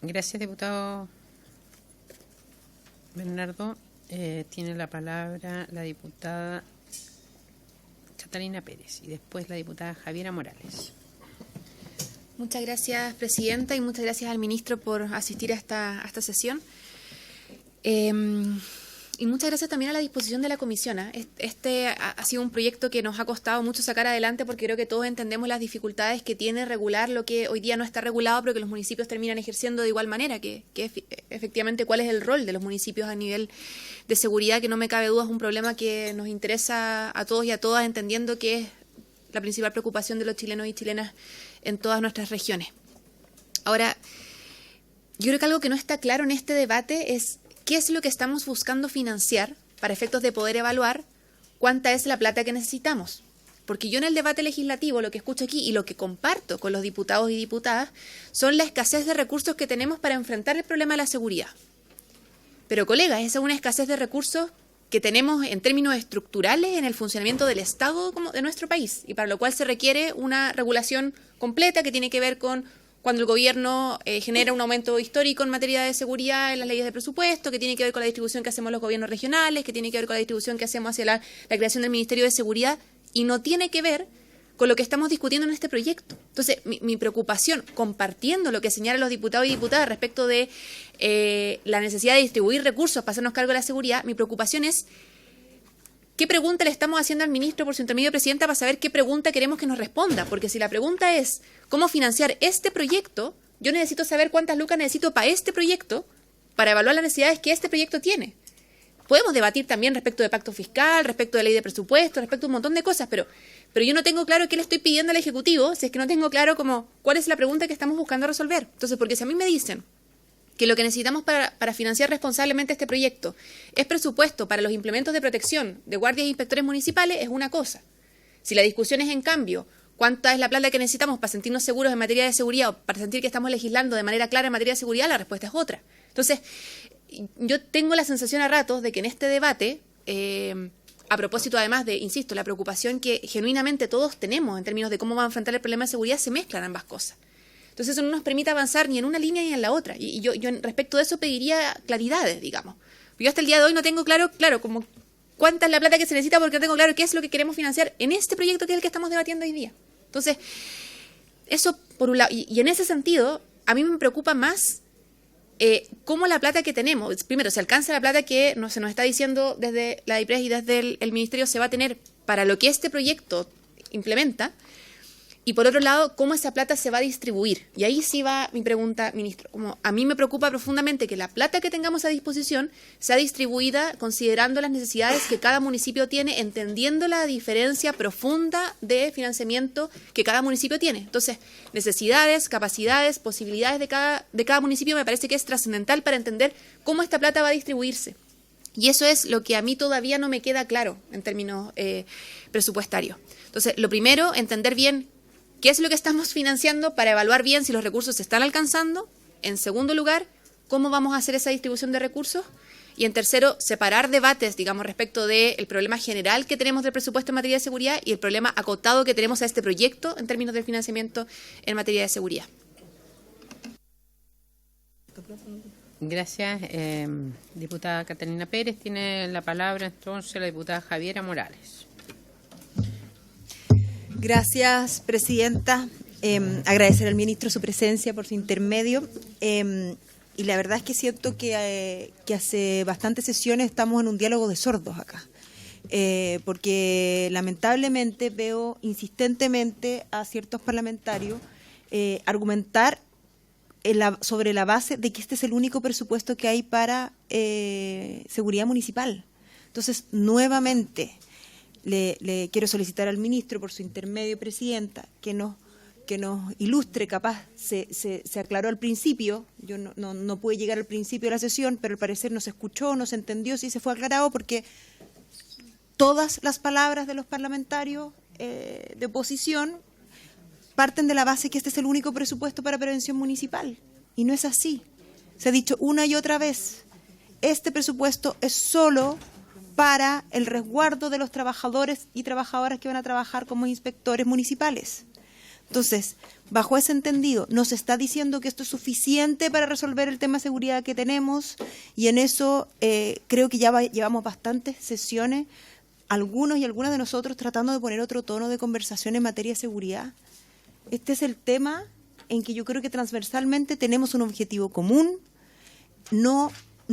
Gracias, diputado Bernardo. Tiene la palabra la diputada Catalina Pérez y después la diputada Javiera Morales. Muchas gracias, presidenta, y muchas gracias al ministro por asistir a esta sesión. Y muchas gracias también a la disposición de la comisión. Este ha sido un proyecto que nos ha costado mucho sacar adelante porque creo que todos entendemos las dificultades que tiene regular lo que hoy día no está regulado, pero que los municipios terminan ejerciendo de igual manera, que efectivamente cuál es el rol de los municipios a nivel de seguridad, que no me cabe duda es un problema que nos interesa a todos y a todas, entendiendo que es la principal preocupación de los chilenos y chilenas en todas nuestras regiones. Ahora, yo creo que algo que no está claro en este debate es qué es lo que estamos buscando financiar para efectos de poder evaluar cuánta es la plata que necesitamos. Porque yo en el debate legislativo lo que escucho aquí y lo que comparto con los diputados y diputadas son la escasez de recursos que tenemos para enfrentar el problema de la seguridad. Pero, colegas, esa es una escasez de recursos que tenemos en términos estructurales en el funcionamiento del Estado de nuestro país y para lo cual se requiere una regulación completa que tiene que ver con cuando el gobierno genera un aumento histórico en materia de seguridad en las leyes de presupuesto, que tiene que ver con la distribución que hacemos los gobiernos regionales, que tiene que ver con la distribución que hacemos hacia la creación del Ministerio de Seguridad y no tiene que ver con lo que estamos discutiendo en este proyecto. Entonces, mi preocupación, compartiendo lo que señalan los diputados y diputadas respecto de la necesidad de distribuir recursos para hacernos cargo de la seguridad, mi preocupación es qué pregunta le estamos haciendo al ministro por su intermedio, presidenta, para saber qué pregunta queremos que nos responda. Porque si la pregunta es cómo financiar este proyecto, yo necesito saber cuántas lucas necesito para este proyecto, para evaluar las necesidades que este proyecto tiene. Podemos debatir también respecto de pacto fiscal, respecto de ley de presupuesto, respecto a un montón de cosas, pero yo no tengo claro qué le estoy pidiendo al Ejecutivo si es que no tengo claro cuál es la pregunta que estamos buscando resolver. Entonces, porque si a mí me dicen que lo que necesitamos para financiar responsablemente este proyecto es presupuesto para los implementos de protección de guardias e inspectores municipales, es una cosa. Si la discusión es, en cambio, cuánta es la plata que necesitamos para sentirnos seguros en materia de seguridad o para sentir que estamos legislando de manera clara en materia de seguridad, la respuesta es otra. Entonces, yo tengo la sensación a ratos de que en este debate, a propósito además de, insisto, la preocupación que genuinamente todos tenemos en términos de cómo vamos a enfrentar el problema de seguridad, se mezclan ambas cosas. Entonces eso no nos permite avanzar ni en una línea ni en la otra. Y yo respecto de eso pediría claridades, digamos. Yo hasta el día de hoy no tengo claro como cuánta es la plata que se necesita, porque no tengo claro qué es lo que queremos financiar en este proyecto que es el que estamos debatiendo hoy día. Entonces, eso por un lado. Y en ese sentido, a mí me preocupa más cómo la plata que tenemos, primero, se alcanza la plata que se nos está diciendo desde la DIPRES y desde el Ministerio se va a tener para lo que este proyecto implementa, y por otro lado, cómo esa plata se va a distribuir. Y ahí sí va mi pregunta, ministro. Como a mí me preocupa profundamente que la plata que tengamos a disposición sea distribuida considerando las necesidades que cada municipio tiene, entendiendo la diferencia profunda de financiamiento que cada municipio tiene. Entonces, necesidades, capacidades, posibilidades de cada municipio me parece que es trascendental para entender cómo esta plata va a distribuirse. Y eso es lo que a mí todavía no me queda claro en términos presupuestarios. Entonces, lo primero, entender bien qué es lo que estamos financiando para evaluar bien si los recursos se están alcanzando. En segundo lugar, cómo vamos a hacer esa distribución de recursos. Y en tercero, separar debates, digamos, respecto del problema general que tenemos del presupuesto en materia de seguridad y el problema acotado que tenemos a este proyecto en términos del financiamiento en materia de seguridad. Gracias. Diputada Catalina Pérez, tiene la palabra entonces la diputada Javiera Morales. Gracias, presidenta. Agradecer al ministro su presencia por su intermedio. Y la verdad es que siento que hace bastantes sesiones estamos en un diálogo de sordos acá. Porque lamentablemente veo insistentemente a ciertos parlamentarios argumentar sobre la base de que este es el único presupuesto que hay para seguridad municipal. Entonces, nuevamente, le quiero solicitar al ministro, por su intermedio, presidenta, que nos ilustre. Capaz se aclaró al principio, yo no pude llegar al principio de la sesión, pero al parecer no se escuchó, no se entendió, sí se fue aclarado, porque todas las palabras de los parlamentarios de oposición parten de la base que este es el único presupuesto para prevención municipal, y no es así. Se ha dicho una y otra vez, este presupuesto es solo para el resguardo de los trabajadores y trabajadoras que van a trabajar como inspectores municipales. Entonces, bajo ese entendido, nos está diciendo que esto es suficiente para resolver el tema de seguridad que tenemos, y en eso creo que ya llevamos bastantes sesiones, algunos y algunas de nosotros tratando de poner otro tono de conversación en materia de seguridad. Este es el tema en que yo creo que transversalmente tenemos un objetivo común. No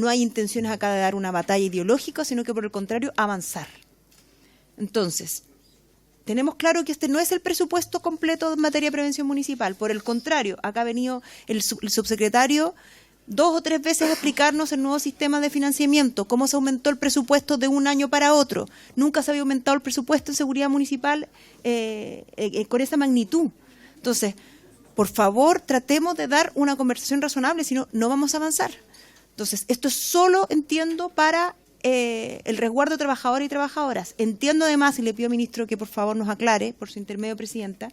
hay intenciones acá de dar una batalla ideológica, sino que por el contrario, avanzar. Entonces, tenemos claro que este no es el presupuesto completo en materia de prevención municipal. Por el contrario, acá ha venido el subsecretario 2 o 3 veces a explicarnos el nuevo sistema de financiamiento, cómo se aumentó el presupuesto de un año para otro. Nunca se había aumentado el presupuesto en seguridad municipal con esa magnitud. Entonces, por favor, tratemos de dar una conversación razonable, si no, no vamos a avanzar. Entonces, esto es solo, entiendo, para el resguardo de trabajadores y trabajadoras. Entiendo además, y le pido al ministro que por favor nos aclare, por su intermedio, presidenta,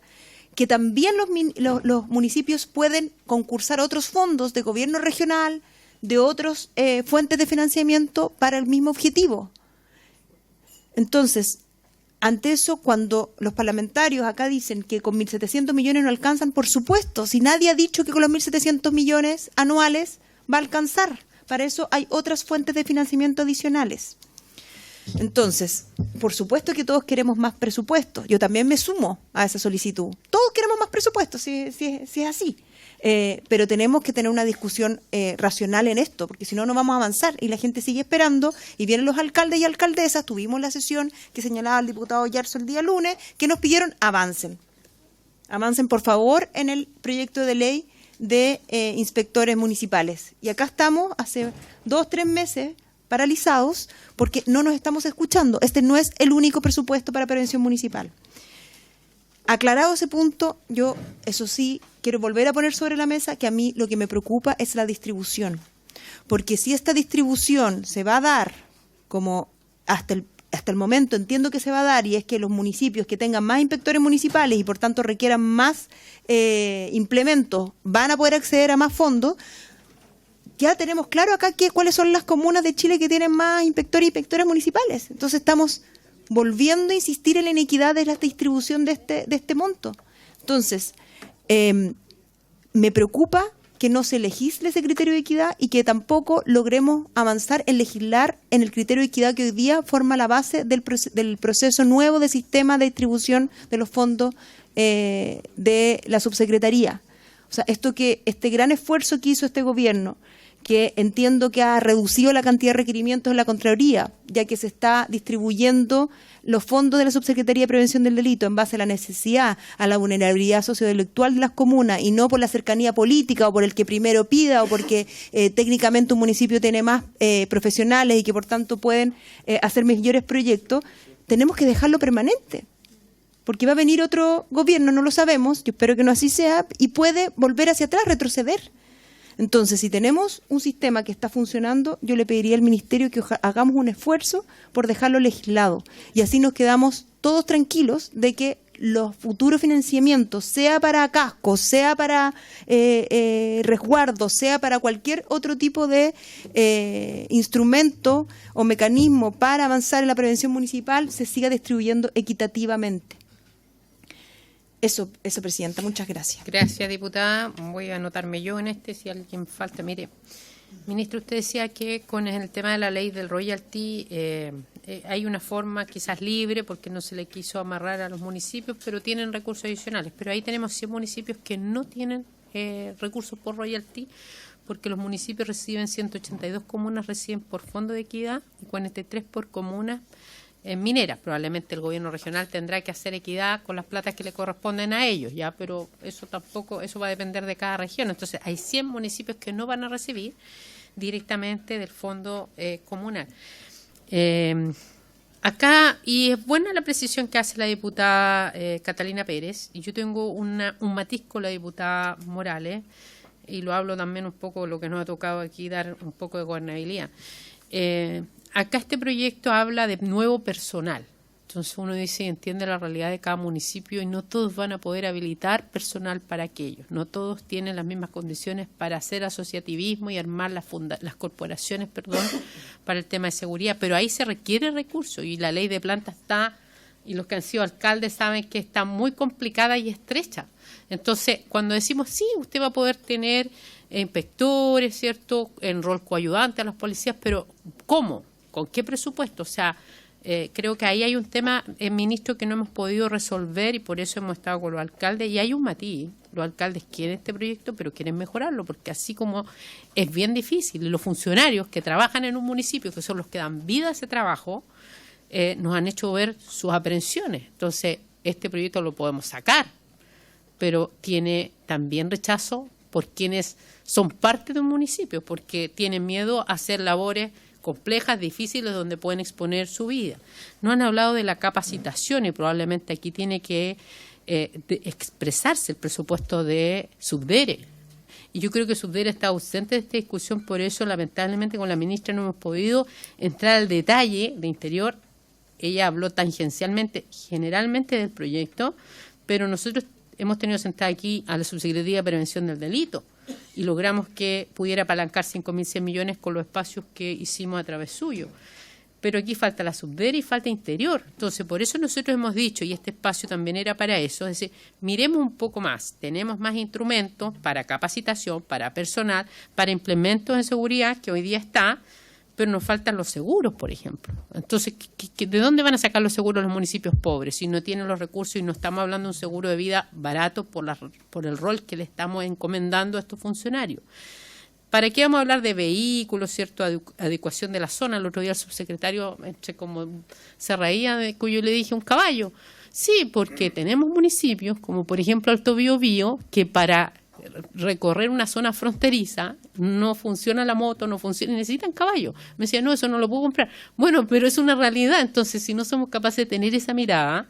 que también los municipios pueden concursar otros fondos de gobierno regional, de otras fuentes de financiamiento para el mismo objetivo. Entonces, ante eso, cuando los parlamentarios acá dicen que con 1.700 millones no alcanzan, por supuesto, si nadie ha dicho que con los 1.700 millones anuales va a alcanzar. Para eso hay otras fuentes de financiamiento adicionales. Entonces, por supuesto que todos queremos más presupuesto. Yo también me sumo a esa solicitud. Todos queremos más presupuesto, si es así. Pero tenemos que tener una discusión racional en esto, porque si no, no vamos a avanzar y la gente sigue esperando y vienen los alcaldes y alcaldesas. Tuvimos la sesión que señalaba el diputado Yarzo el día lunes, que nos pidieron avancen por favor en el proyecto de ley de inspectores municipales. Y acá estamos hace 2 o 3 meses paralizados porque no nos estamos escuchando. Este no es el único presupuesto para prevención municipal. Aclarado ese punto, yo, eso sí, quiero volver a poner sobre la mesa que a mí lo que me preocupa es la distribución. Porque si esta distribución se va a dar, como hasta el momento entiendo que se va a dar, y es que los municipios que tengan más inspectores municipales y por tanto requieran más implementos van a poder acceder a más fondos, ya tenemos claro acá cuáles son las comunas de Chile que tienen más inspectores y inspectoras municipales. Entonces estamos volviendo a insistir en la inequidad de la distribución de este monto. Entonces, me preocupa que no se legisle ese criterio de equidad y que tampoco logremos avanzar en legislar en el criterio de equidad que hoy día forma la base del proceso nuevo de sistema de distribución de los fondos de la subsecretaría. O sea, este gran esfuerzo que hizo este gobierno, que entiendo que ha reducido la cantidad de requerimientos en la Contraloría, ya que se está distribuyendo los fondos de la Subsecretaría de Prevención del Delito en base a la necesidad, a la vulnerabilidad sociointelectual de las comunas y no por la cercanía política o por el que primero pida o porque técnicamente un municipio tiene más profesionales y que por tanto pueden hacer mejores proyectos, tenemos que dejarlo permanente. Porque va a venir otro gobierno, no lo sabemos, yo espero que no así sea, y puede volver hacia atrás, retroceder. Entonces, si tenemos un sistema que está funcionando, yo le pediría al Ministerio que hagamos un esfuerzo por dejarlo legislado. Y así nos quedamos todos tranquilos de que los futuros financiamientos, sea para cascos, sea para resguardos, sea para cualquier otro tipo de instrumento o mecanismo para avanzar en la prevención municipal, se siga distribuyendo equitativamente. Eso, Presidenta. Muchas gracias. Gracias, diputada. Voy a anotarme yo en si alguien falta. Mire, ministro, usted decía que con el tema de la ley del royalty hay una forma quizás libre porque no se le quiso amarrar a los municipios, pero tienen recursos adicionales. Pero ahí tenemos 100 municipios que no tienen recursos por royalty porque los municipios reciben 182 comunas reciben por fondo de equidad y 43 por comunas mineras. Probablemente el gobierno regional tendrá que hacer equidad con las platas que le corresponden a ellos, ya, pero eso va a depender de cada región. Entonces hay 100 municipios que no van a recibir directamente del fondo comunal. Acá, y es buena la precisión que hace la diputada Catalina Pérez, y yo tengo un matiz con la diputada Morales, y lo hablo también un poco, lo que nos ha tocado aquí, dar un poco de gobernabilidad. Acá este proyecto habla de nuevo personal. Entonces uno dice, entiende la realidad de cada municipio y no todos van a poder habilitar personal para aquello. No todos tienen las mismas condiciones para hacer asociativismo y armar las corporaciones, para el tema de seguridad. Pero ahí se requiere recursos y la ley de planta está, y los que han sido alcaldes saben que está muy complicada y estrecha. Entonces, cuando decimos, sí, usted va a poder tener inspectores, ¿cierto?, en rol coayudante a los policías, pero ¿cómo? ¿Con qué presupuesto? O sea, creo que ahí hay un tema, ministro, que no hemos podido resolver y por eso hemos estado con los alcaldes. Y hay un matiz, los alcaldes quieren este proyecto, pero quieren mejorarlo, porque así como es bien difícil, y los funcionarios que trabajan en un municipio, que son los que dan vida a ese trabajo, nos han hecho ver sus aprensiones. Entonces, este proyecto lo podemos sacar, pero tiene también rechazo por quienes son parte de un municipio, porque tienen miedo a hacer labores complejas, difíciles, donde pueden exponer su vida. No han hablado de la capacitación y probablemente aquí tiene que expresarse el presupuesto de Subdere. Y yo creo que Subdere está ausente de esta discusión, por eso lamentablemente con la ministra no hemos podido entrar al detalle de Interior. Ella habló tangencialmente, generalmente del proyecto, pero nosotros hemos tenido sentada aquí a la Subsecretaría de Prevención del Delito y logramos que pudiera apalancar 5.100 millones con los espacios que hicimos a través suyo. Pero aquí falta la Subdere y falta Interior. Entonces, por eso nosotros hemos dicho, y este espacio también era para eso, es decir, miremos un poco más. Tenemos más instrumentos para capacitación, para personal, para implementos en seguridad, que hoy día está, pero nos faltan los seguros, por ejemplo. Entonces, ¿de dónde van a sacar los seguros los municipios pobres si no tienen los recursos y no estamos hablando de un seguro de vida barato por el rol que le estamos encomendando a estos funcionarios? ¿Para qué vamos a hablar de vehículos, cierto, adecuación de la zona? El otro día el subsecretario como se reía de que yo le dije un caballo. Sí, porque tenemos municipios, como por ejemplo Alto Biobío, que para recorrer una zona fronteriza no funciona la moto, no funciona, necesitan caballos. Me decía, no, eso no lo puedo comprar. Bueno, pero es una realidad. Entonces, si no somos capaces de tener esa mirada,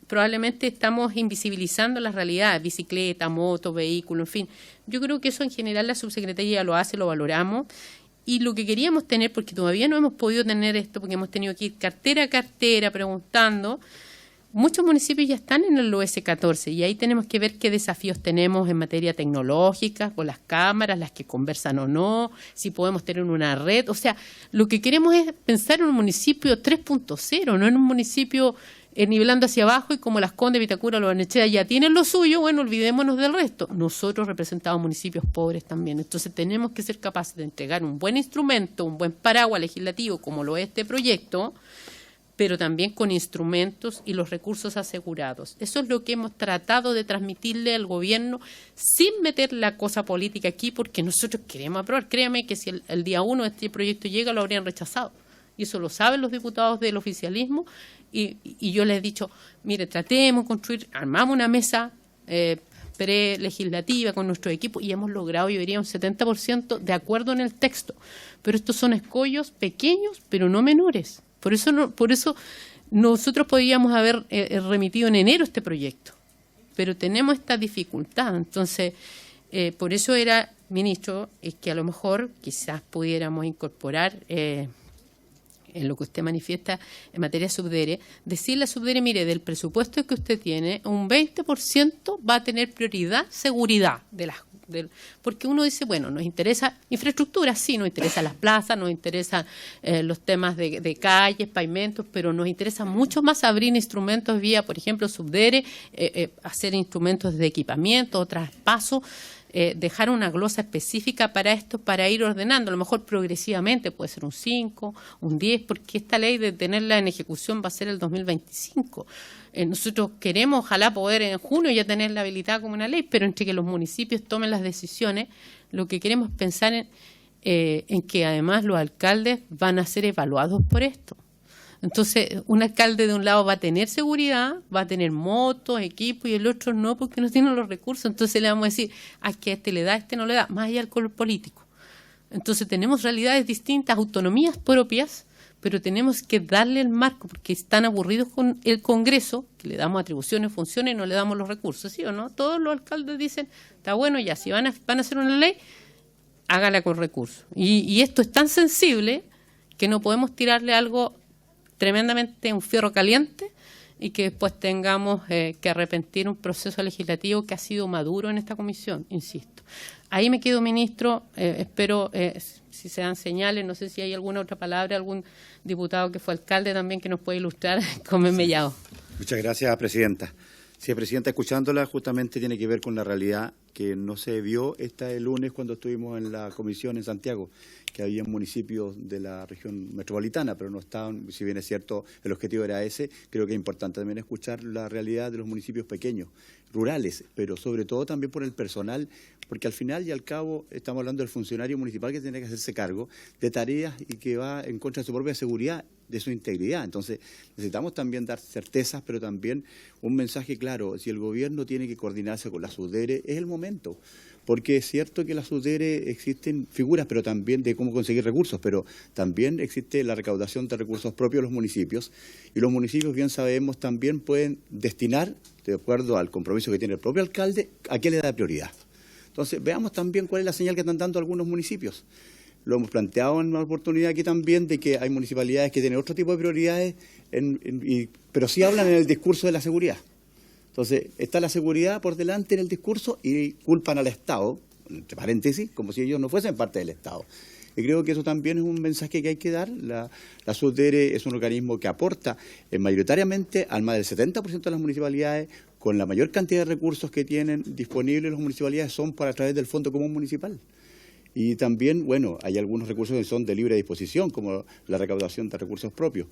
probablemente estamos invisibilizando las realidades, bicicleta, moto, vehículo, en fin. Yo creo que eso en general la subsecretaría lo hace, lo valoramos. Y lo que queríamos tener, porque todavía no hemos podido tener esto, porque hemos tenido que ir cartera a cartera preguntando. Muchos municipios ya están en el OS 14 y ahí tenemos que ver qué desafíos tenemos en materia tecnológica, con las cámaras, las que conversan o no, si podemos tener una red. O sea, lo que queremos es pensar en un municipio 3.0, no en un municipio nivelando hacia abajo y como Las Condes, Vitacura, Los Barnechea ya tienen lo suyo, bueno, olvidémonos del resto. Nosotros representamos municipios pobres también, entonces tenemos que ser capaces de entregar un buen instrumento, un buen paraguas legislativo como lo es este proyecto, pero también con instrumentos y los recursos asegurados. Eso es lo que hemos tratado de transmitirle al gobierno sin meter la cosa política aquí, porque nosotros queremos aprobar. Créame que si el día 1 este proyecto llega, lo habrían rechazado. Y eso lo saben los diputados del oficialismo. Y yo les he dicho, mire, tratemos de construir, armamos una mesa pre-legislativa con nuestro equipo y hemos logrado, yo diría, un 70% de acuerdo en el texto. Pero estos son escollos pequeños, pero no menores. Por eso nosotros podríamos haber remitido en enero este proyecto, pero tenemos esta dificultad. Entonces, por eso era, ministro, es que a lo mejor quizás pudiéramos incorporar en lo que usted manifiesta en materia de subdere, decirle a subdere, mire, del presupuesto que usted tiene, un 20% va a tener prioridad seguridad porque uno dice, bueno, nos interesa infraestructura, sí, nos interesan las plazas, nos interesan los temas de calles, pavimentos, pero nos interesa mucho más abrir instrumentos vía, por ejemplo, subdere, hacer instrumentos de equipamiento, traspaso, dejar una glosa específica para esto, para ir ordenando, a lo mejor progresivamente, puede ser un 5, un 10, porque esta ley de tenerla en ejecución va a ser el 2025. Nosotros queremos, ojalá, poder en junio ya tenerla habilitada como una ley, pero entre que los municipios tomen las decisiones, lo que queremos pensar en que además los alcaldes van a ser evaluados por esto. Entonces, un alcalde de un lado va a tener seguridad, va a tener motos, equipo, y el otro no, porque no tiene los recursos. Entonces le vamos a decir, que a este le da, a este no le da, más allá del color político. Entonces tenemos realidades distintas, autonomías propias, pero tenemos que darle el marco, porque están aburridos con el Congreso, que le damos atribuciones, funciones y no le damos los recursos, ¿sí o no? Todos los alcaldes dicen, está bueno ya, si van a hacer una ley, hágala con recursos. Y esto es tan sensible que no podemos tirarle algo tremendamente un fierro caliente y que después tengamos que arrepentir un proceso legislativo que ha sido maduro en esta comisión, insisto. Ahí me quedo, ministro, espero si se dan señales, no sé si hay alguna otra palabra, algún diputado que fue alcalde también que nos puede ilustrar con Mellado. Muchas gracias, presidenta. Sí, presidenta, escuchándola justamente tiene que ver con la realidad que no se vio el lunes cuando estuvimos en la comisión en Santiago, que había municipios de la región metropolitana, pero no estaban, si bien es cierto, el objetivo era ese, creo que es importante también escuchar la realidad de los municipios pequeños, rurales, pero sobre todo también por el personal, porque al final y al cabo estamos hablando del funcionario municipal que tiene que hacerse cargo de tareas y que va en contra de su propia seguridad, de su integridad. Entonces necesitamos también dar certezas, pero también un mensaje claro. Si el gobierno tiene que coordinarse con la SUDERE, es el momento. Porque es cierto que en la SUDERE existen figuras, pero también de cómo conseguir recursos, pero también existe la recaudación de recursos propios de los municipios, y los municipios, bien sabemos, también pueden destinar, de acuerdo al compromiso que tiene el propio alcalde, a qué le da prioridad. Entonces, veamos también cuál es la señal que están dando algunos municipios. Lo hemos planteado en una oportunidad aquí también, de que hay municipalidades que tienen otro tipo de prioridades, pero sí hablan en el discurso de la seguridad. Entonces, está la seguridad por delante en el discurso y culpan al Estado, entre paréntesis, como si ellos no fuesen parte del Estado. Y creo que eso también es un mensaje que hay que dar. La SUDERE es un organismo que aporta mayoritariamente al más del 70% de las municipalidades, con la mayor cantidad de recursos que tienen disponibles las municipalidades son a través del Fondo Común Municipal. Y también, bueno, hay algunos recursos que son de libre disposición, como la recaudación de recursos propios.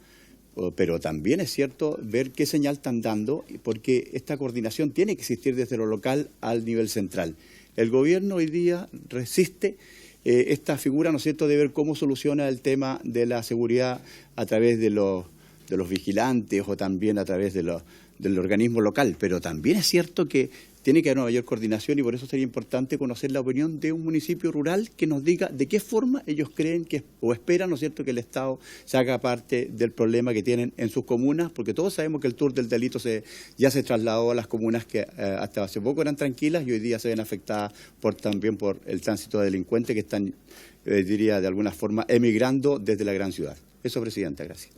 Pero también es cierto ver qué señal están dando, porque esta coordinación tiene que existir desde lo local al nivel central. El gobierno hoy día resiste esta figura, ¿no es cierto?, de ver cómo soluciona el tema de la seguridad a través de los vigilantes o también a través del organismo local. Pero también es cierto que tiene que haber una mayor coordinación y por eso sería importante conocer la opinión de un municipio rural que nos diga de qué forma ellos creen que o esperan, ¿no es cierto?, que el Estado se haga parte del problema que tienen en sus comunas, porque todos sabemos que el tour del delito ya se trasladó a las comunas que hasta hace poco eran tranquilas y hoy día se ven afectadas también por el tránsito de delincuentes que están, diría, de alguna forma emigrando desde la gran ciudad. Eso, Presidenta, gracias.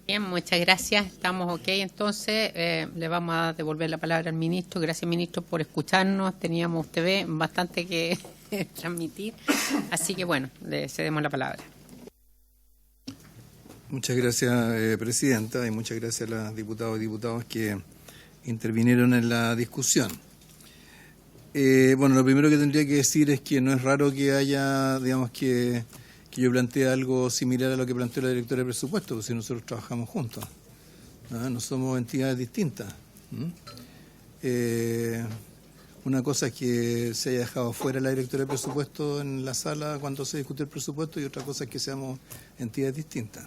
Bien, muchas gracias. Estamos ok. Entonces, le vamos a devolver la palabra al ministro. Gracias, ministro, por escucharnos. Teníamos, usted ve, bastante que transmitir. Así que, bueno, le cedemos la palabra. Muchas gracias, Presidenta, y muchas gracias a las diputadas y diputados que intervinieron en la discusión. Bueno, lo primero que tendría que decir es que no es raro que haya, digamos, que yo plantee algo similar a lo que planteó la directora de presupuesto, porque si nosotros trabajamos juntos, no somos entidades distintas. Una cosa es que se haya dejado fuera la directora de presupuesto en la sala cuando se discute el presupuesto y otra cosa es que seamos entidades distintas.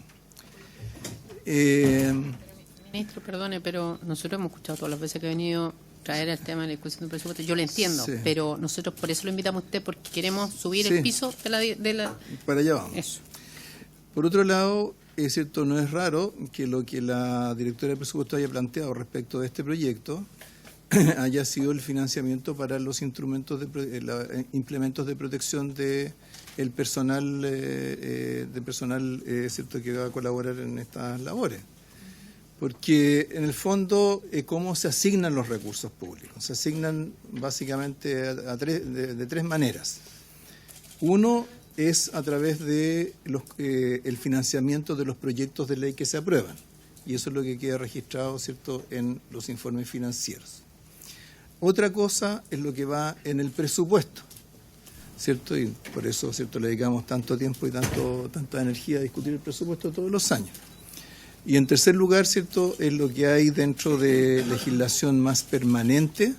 Ministro, perdone, pero nosotros hemos escuchado todas las veces que ha venido traer el tema de la discusión del presupuesto, yo lo entiendo, sí, pero nosotros por eso lo invitamos a usted, porque queremos subir el piso de la... Para allá vamos. Eso. Por otro lado, es cierto, no es raro que lo que la directora de presupuesto haya planteado respecto de este proyecto haya sido el financiamiento para los instrumentos implementos de protección de el personal, cierto, que va a colaborar en estas labores. Porque en el fondo, ¿cómo se asignan los recursos públicos? Se asignan básicamente de tres maneras. Uno es a través de el financiamiento de los proyectos de ley que se aprueban. Y eso es lo que queda registrado, ¿cierto?, en los informes financieros. Otra cosa es lo que va en el presupuesto, ¿cierto? Y por eso, ¿cierto?, le dedicamos tanto tiempo y tanta energía a discutir el presupuesto todos los años. Y en tercer lugar, ¿cierto?, es lo que hay dentro de legislación más permanente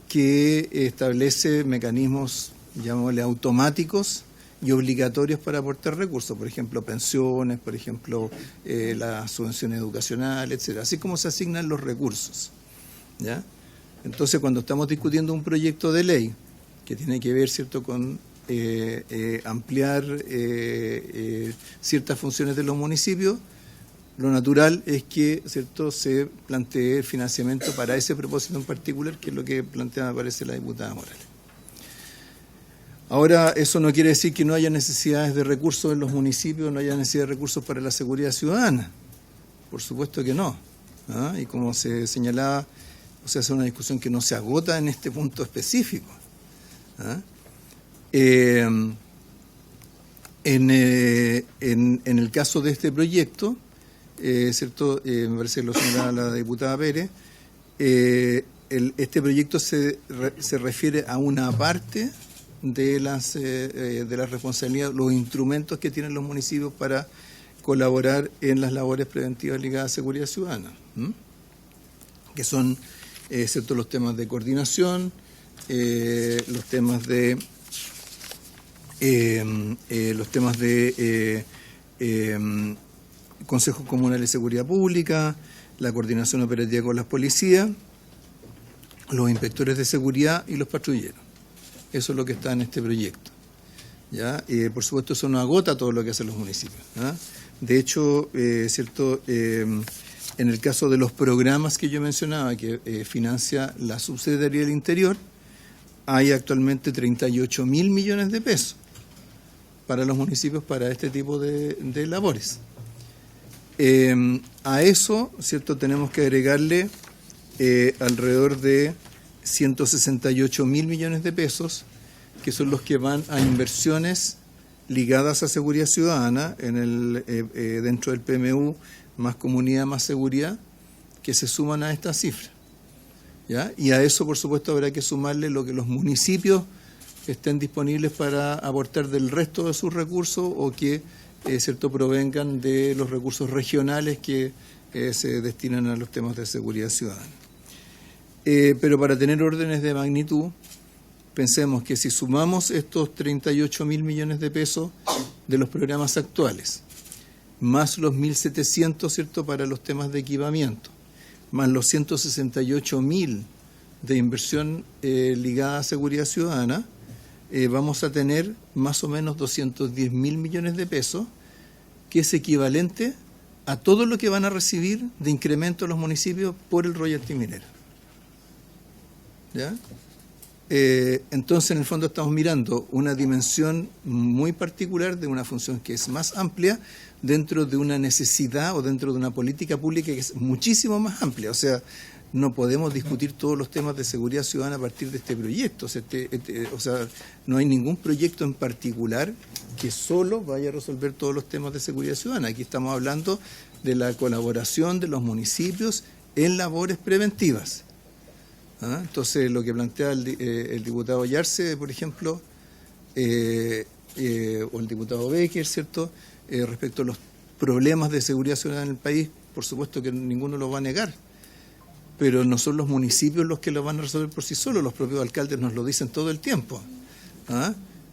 que establece mecanismos, llamémosle, automáticos y obligatorios para aportar recursos, por ejemplo, pensiones, por ejemplo, las subvenciones educacionales, etcétera, así como se asignan los recursos, ¿ya? Entonces, cuando estamos discutiendo un proyecto de ley que tiene que ver, ¿cierto?, con ampliar ciertas funciones de los municipios, lo natural es que, ¿cierto?, se plantee financiamiento para ese propósito en particular, que es lo que plantea, me parece, la diputada Morales. Ahora, eso no quiere decir que no haya necesidades de recursos en los municipios, no haya necesidad de recursos para la seguridad ciudadana. Por supuesto que no. Y como se señalaba, o sea, es una discusión que no se agota en este punto específico. En el caso de este proyecto, ¿cierto? Me parece que lo señalaba la diputada Pérez, este proyecto se refiere a una parte de las responsabilidades, los instrumentos que tienen los municipios para colaborar en las labores preventivas ligadas a seguridad ciudadana, que son, ¿cierto?, los temas de coordinación, los temas de consejos comunales de seguridad pública, la coordinación operativa con las policías, los inspectores de seguridad y los patrulleros. Eso es lo que está en este proyecto, ¿ya? Por supuesto, eso no agota todo lo que hacen los municipios, ¿ya? De hecho, cierto, en el caso de los programas que yo mencionaba, que financia la Subsecretaría del Interior, hay actualmente 38.000 millones de pesos para los municipios para este tipo de labores. A eso, ¿cierto?, tenemos que agregarle alrededor de 168.000 millones de pesos, que son los que van a inversiones ligadas a seguridad ciudadana dentro del PMU, más comunidad, más seguridad, que se suman a esta cifra, ¿ya? Y a eso, por supuesto, habrá que sumarle lo que los municipios estén disponibles para aportar del resto de sus recursos o que cierto provengan de los recursos regionales que se destinan a los temas de seguridad ciudadana. Pero para tener órdenes de magnitud, pensemos que si sumamos estos 38.000 millones de pesos de los programas actuales, más los 1.700, ¿cierto?, para los temas de equipamiento, más los 168.000 de inversión ligada a seguridad ciudadana, vamos a tener más o menos 210.000 millones de pesos, que es equivalente a todo lo que van a recibir de incremento los municipios por el royalty minero. ¿Ya? Entonces, en el fondo estamos mirando una dimensión muy particular de una función que es más amplia dentro de una necesidad o dentro de una política pública que es muchísimo más amplia. O sea, no podemos discutir todos los temas de seguridad ciudadana a partir de este proyecto. O sea, no hay ningún proyecto en particular que solo vaya a resolver todos los temas de seguridad ciudadana. Aquí estamos hablando de la colaboración de los municipios en labores preventivas. Entonces, lo que plantea el diputado Yarse, por ejemplo, o el diputado Becker, ¿cierto?, respecto a los problemas de seguridad ciudadana en el país, por supuesto que ninguno lo va a negar, pero no son los municipios los que lo van a resolver por sí solos, los propios alcaldes nos lo dicen todo el tiempo,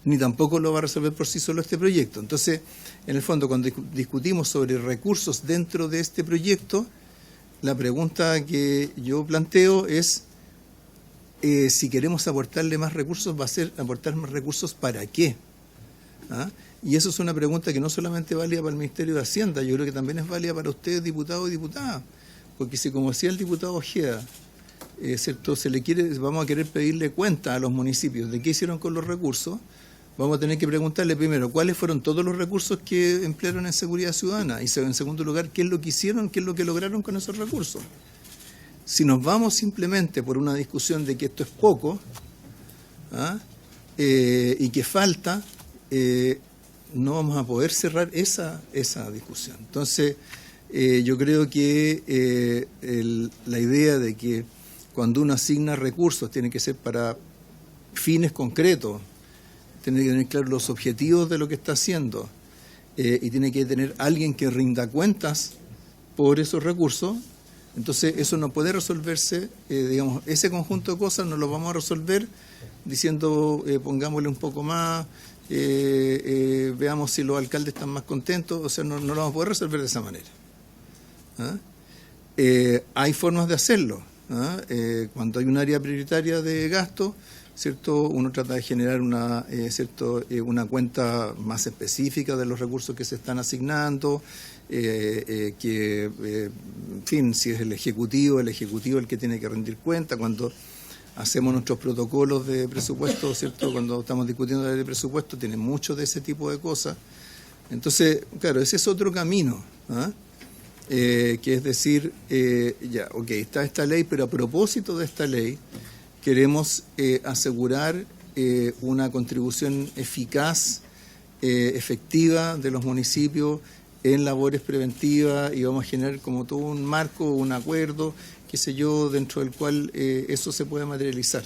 ni tampoco lo va a resolver por sí solo este proyecto. Entonces, en el fondo, cuando discutimos sobre recursos dentro de este proyecto, la pregunta que yo planteo es, si queremos aportarle más recursos, va a ser aportar más recursos ¿para qué? Y eso es una pregunta que no solamente es válida para el Ministerio de Hacienda, yo creo que también es válida para ustedes, diputados y diputadas, porque si, como decía el diputado Ojeda, ¿cierto?, vamos a querer pedirle cuenta a los municipios de qué hicieron con los recursos, vamos a tener que preguntarle primero cuáles fueron todos los recursos que emplearon en seguridad ciudadana y en segundo lugar qué es lo que hicieron, qué es lo que lograron con esos recursos. Si nos vamos simplemente por una discusión de que esto es poco y que falta, no vamos a poder cerrar esa discusión. Entonces, yo creo que la idea de que cuando uno asigna recursos tiene que ser para fines concretos, tiene que tener claros los objetivos de lo que está haciendo y tiene que tener alguien que rinda cuentas por esos recursos. Entonces, eso no puede resolverse, digamos, ese conjunto de cosas no lo vamos a resolver diciendo pongámosle un poco más, veamos si los alcaldes están más contentos, o sea, no lo vamos a poder resolver de esa manera. Hay formas de hacerlo. Cuando hay un área prioritaria de gasto, ¿cierto?, uno trata de generar una cuenta más específica de los recursos que se están asignando, en fin, si es el ejecutivo el que tiene que rendir cuenta. Cuando hacemos nuestros protocolos de presupuesto, ¿cierto?, cuando estamos discutiendo de presupuesto, tiene mucho de ese tipo de cosas. Entonces, claro, ese es otro camino, que es decir, está esta ley, pero a propósito de esta ley, queremos asegurar una contribución eficaz, efectiva de los municipios en labores preventivas y vamos a generar como todo un marco, un acuerdo, qué sé yo, dentro del cual eso se puede materializar.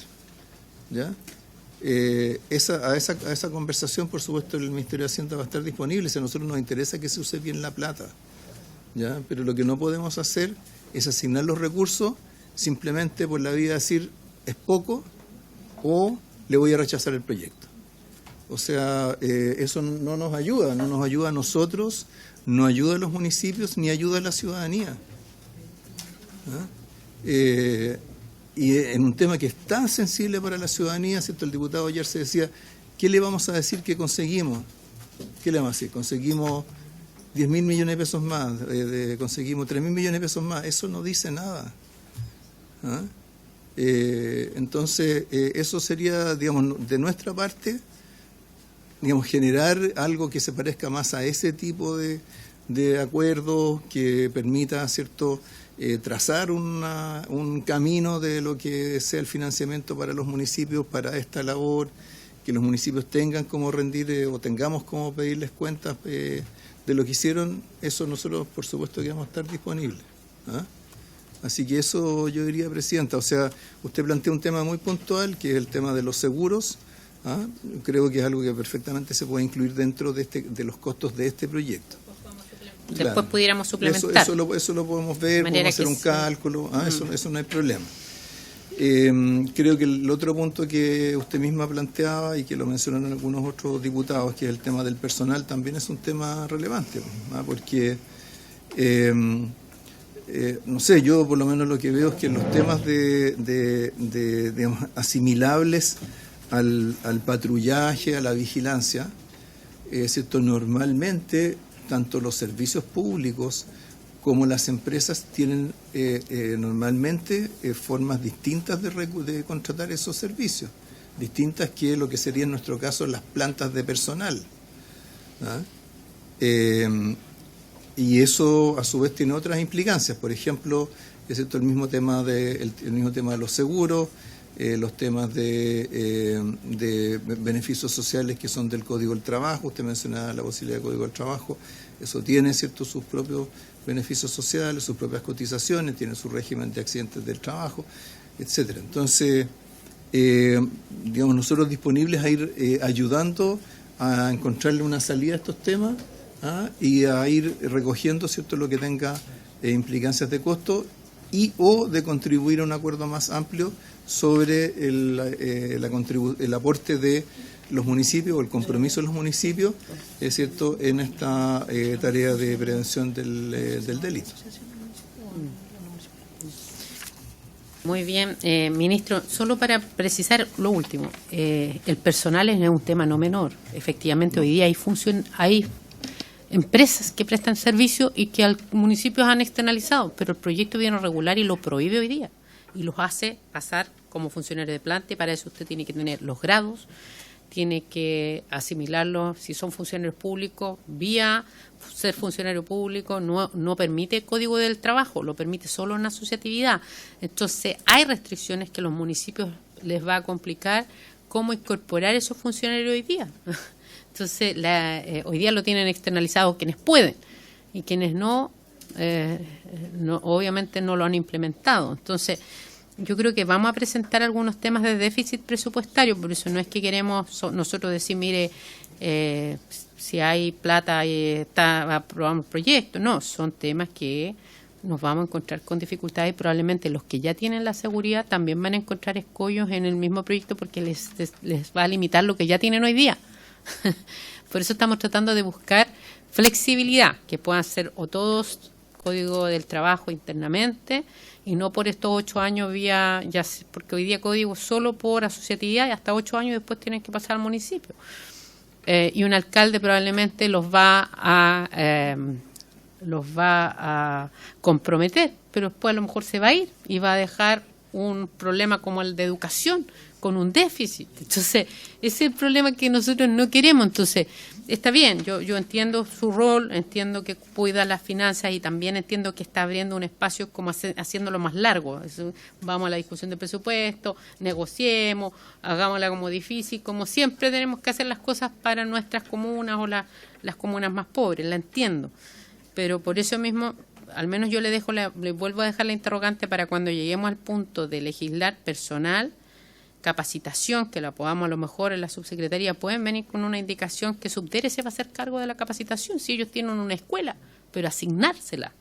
¿Ya? A esa conversación, por supuesto, el Ministerio de Hacienda va a estar disponible, si a nosotros nos interesa que se use bien la plata. ¿Ya? Pero lo que no podemos hacer es asignar los recursos simplemente por la vía de decir es poco o le voy a rechazar el proyecto. O sea, eso no nos ayuda a nosotros, no ayuda a los municipios ni ayuda a la ciudadanía. Y en un tema que es tan sensible para la ciudadanía, ¿cierto? El diputado ayer se decía, ¿qué le vamos a decir que conseguimos? ¿Qué le vamos a decir? Conseguimos 10.000 millones de pesos más, conseguimos 3.000 millones de pesos más, eso no dice nada. Entonces, eso sería, digamos, de nuestra parte, digamos, generar algo que se parezca más a ese tipo de acuerdos que permita, ¿cierto?, trazar un camino de lo que sea el financiamiento para los municipios para esta labor, que los municipios tengan como rendir o tengamos como pedirles cuentas de lo que hicieron. Eso nosotros, por supuesto, que vamos a estar disponibles. Así que eso yo diría, Presidenta. O sea, usted plantea un tema muy puntual, que es el tema de los seguros, creo que es algo que perfectamente se puede incluir dentro de los costos de este proyecto. Después pudiéramos suplementar. Eso lo podemos ver, podemos hacer un cálculo, eso no hay problema. Creo que el otro punto que usted misma planteaba y que lo mencionaron algunos otros diputados, que es el tema del personal, también es un tema relevante, porque no sé, yo por lo menos lo que veo es que los temas digamos, asimilables al patrullaje, a la vigilancia, ¿cierto? Normalmente tanto los servicios públicos como las empresas tienen normalmente formas distintas de contratar esos servicios, distintas que lo que sería en nuestro caso las plantas de personal. Y eso a su vez tiene otras implicancias, por ejemplo, el mismo tema de los seguros, los temas de beneficios sociales que son del Código del Trabajo. Usted mencionaba la posibilidad del Código del Trabajo, eso tiene, ¿cierto?, sus propios beneficios sociales, sus propias cotizaciones, tiene su régimen de accidentes del trabajo, etcétera. Entonces, digamos, nosotros disponibles a ir ayudando a encontrarle una salida a estos temas, y a ir recogiendo, ¿cierto?, lo que tenga implicancias de costo y o de contribuir a un acuerdo más amplio sobre el aporte de los municipios o el compromiso de los municipios, es cierto, en esta tarea de prevención del delito. Muy bien, ministro, solo para precisar lo último, el personal es un tema no menor. Efectivamente, hoy día hay empresas que prestan servicio y que al municipios han externalizado, pero el proyecto viene regular y lo prohíbe hoy día y los hace pasar como funcionario de planta, y para eso usted tiene que tener los grados, tiene que asimilarlos si son funcionarios públicos, vía ser funcionario público, no permite el Código del Trabajo, lo permite solo en asociatividad. Entonces hay restricciones que los municipios les va a complicar cómo incorporar esos funcionarios hoy día. Entonces, hoy día lo tienen externalizado quienes pueden y quienes no, obviamente no lo han implementado. Entonces, yo creo que vamos a presentar algunos temas de déficit presupuestario, por eso no es que queremos nosotros decir, mire, si hay plata, aprobamos proyectos. No, son temas que nos vamos a encontrar con dificultades y probablemente los que ya tienen la seguridad también van a encontrar escollos en el mismo proyecto porque les va a limitar lo que ya tienen hoy día. Por eso estamos tratando de buscar flexibilidad, que puedan ser o todos Código del Trabajo internamente y no por estos 8 años porque hoy día Código solo por asociatividad y hasta 8 años después tienen que pasar al municipio. Y un alcalde probablemente los va a comprometer, pero después a lo mejor se va a ir y va a dejar un problema como el de educación, con un déficit. Entonces, ese es el problema que nosotros no queremos. Entonces, está bien, yo entiendo su rol, entiendo que cuida las finanzas y también entiendo que está abriendo un espacio como haciéndolo más largo. Vamos a la discusión del presupuesto, negociemos, hagámosla como difícil, como siempre tenemos que hacer las cosas para nuestras comunas o las comunas más pobres, la entiendo. Pero por eso mismo, al menos yo le vuelvo a dejar la interrogante para cuando lleguemos al punto de legislar personal, capacitación, que la podamos a lo mejor en la subsecretaría, pueden venir con una indicación que Subdere se va a hacer cargo de la capacitación, si ellos tienen una escuela, pero asignársela,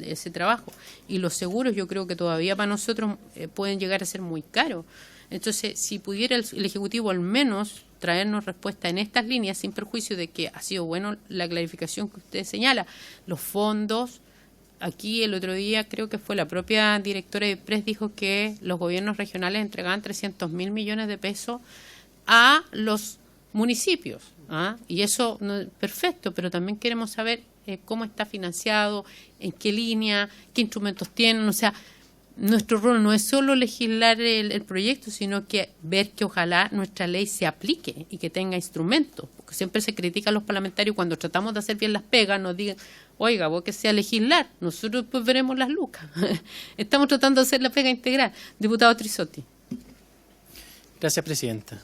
ese trabajo. Y los seguros yo creo que todavía para nosotros pueden llegar a ser muy caros. Entonces, si pudiera el Ejecutivo al menos traernos respuesta en estas líneas, sin perjuicio de que ha sido bueno la clarificación que usted señala, los fondos. Aquí el otro día creo que fue la propia directora de PRES dijo que los gobiernos regionales entregaban 300.000 millones de pesos a los municipios. Y eso perfecto, pero también queremos saber cómo está financiado, en qué línea, qué instrumentos tienen. O sea, nuestro rol no es solo legislar el proyecto, sino que ver que ojalá nuestra ley se aplique y que tenga instrumentos. Porque siempre se critica a los parlamentarios cuando tratamos de hacer bien las pegas, nos digan, oiga, vos que sea legislar, nosotros después veremos las lucas. Estamos tratando de hacer la pega integral. Diputado Trisotti. Gracias, presidenta.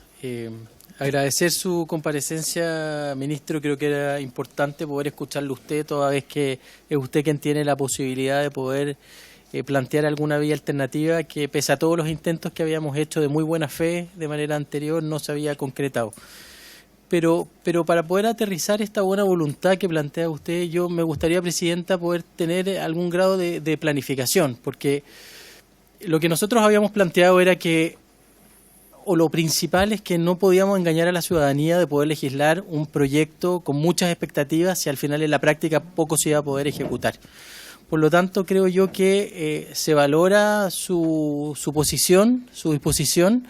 Agradecer su comparecencia, ministro. Creo que era importante poder escucharle a usted, toda vez que es usted quien tiene la posibilidad de poder plantear alguna vía alternativa que, pese a todos los intentos que habíamos hecho de muy buena fe de manera anterior, no se había concretado. Pero para poder aterrizar esta buena voluntad que plantea usted, yo me gustaría, Presidenta, poder tener algún grado de planificación, porque lo que nosotros habíamos planteado era que, o lo principal es que no podíamos engañar a la ciudadanía de poder legislar un proyecto con muchas expectativas si al final en la práctica poco se iba a poder ejecutar. Por lo tanto, creo yo que se valora su posición, su disposición,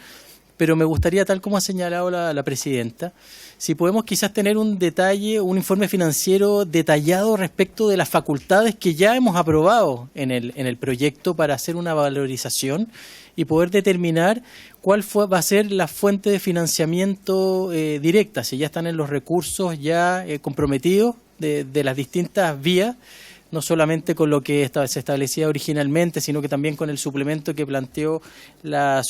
pero me gustaría, tal como ha señalado la Presidenta, si podemos quizás tener un detalle, un informe financiero detallado respecto de las facultades que ya hemos aprobado en el proyecto para hacer una valorización y poder determinar cuál va a ser la fuente de financiamiento directa, si ya están en los recursos ya comprometidos de las distintas vías, no solamente con lo que se establecía originalmente, sino que también con el suplemento que planteó la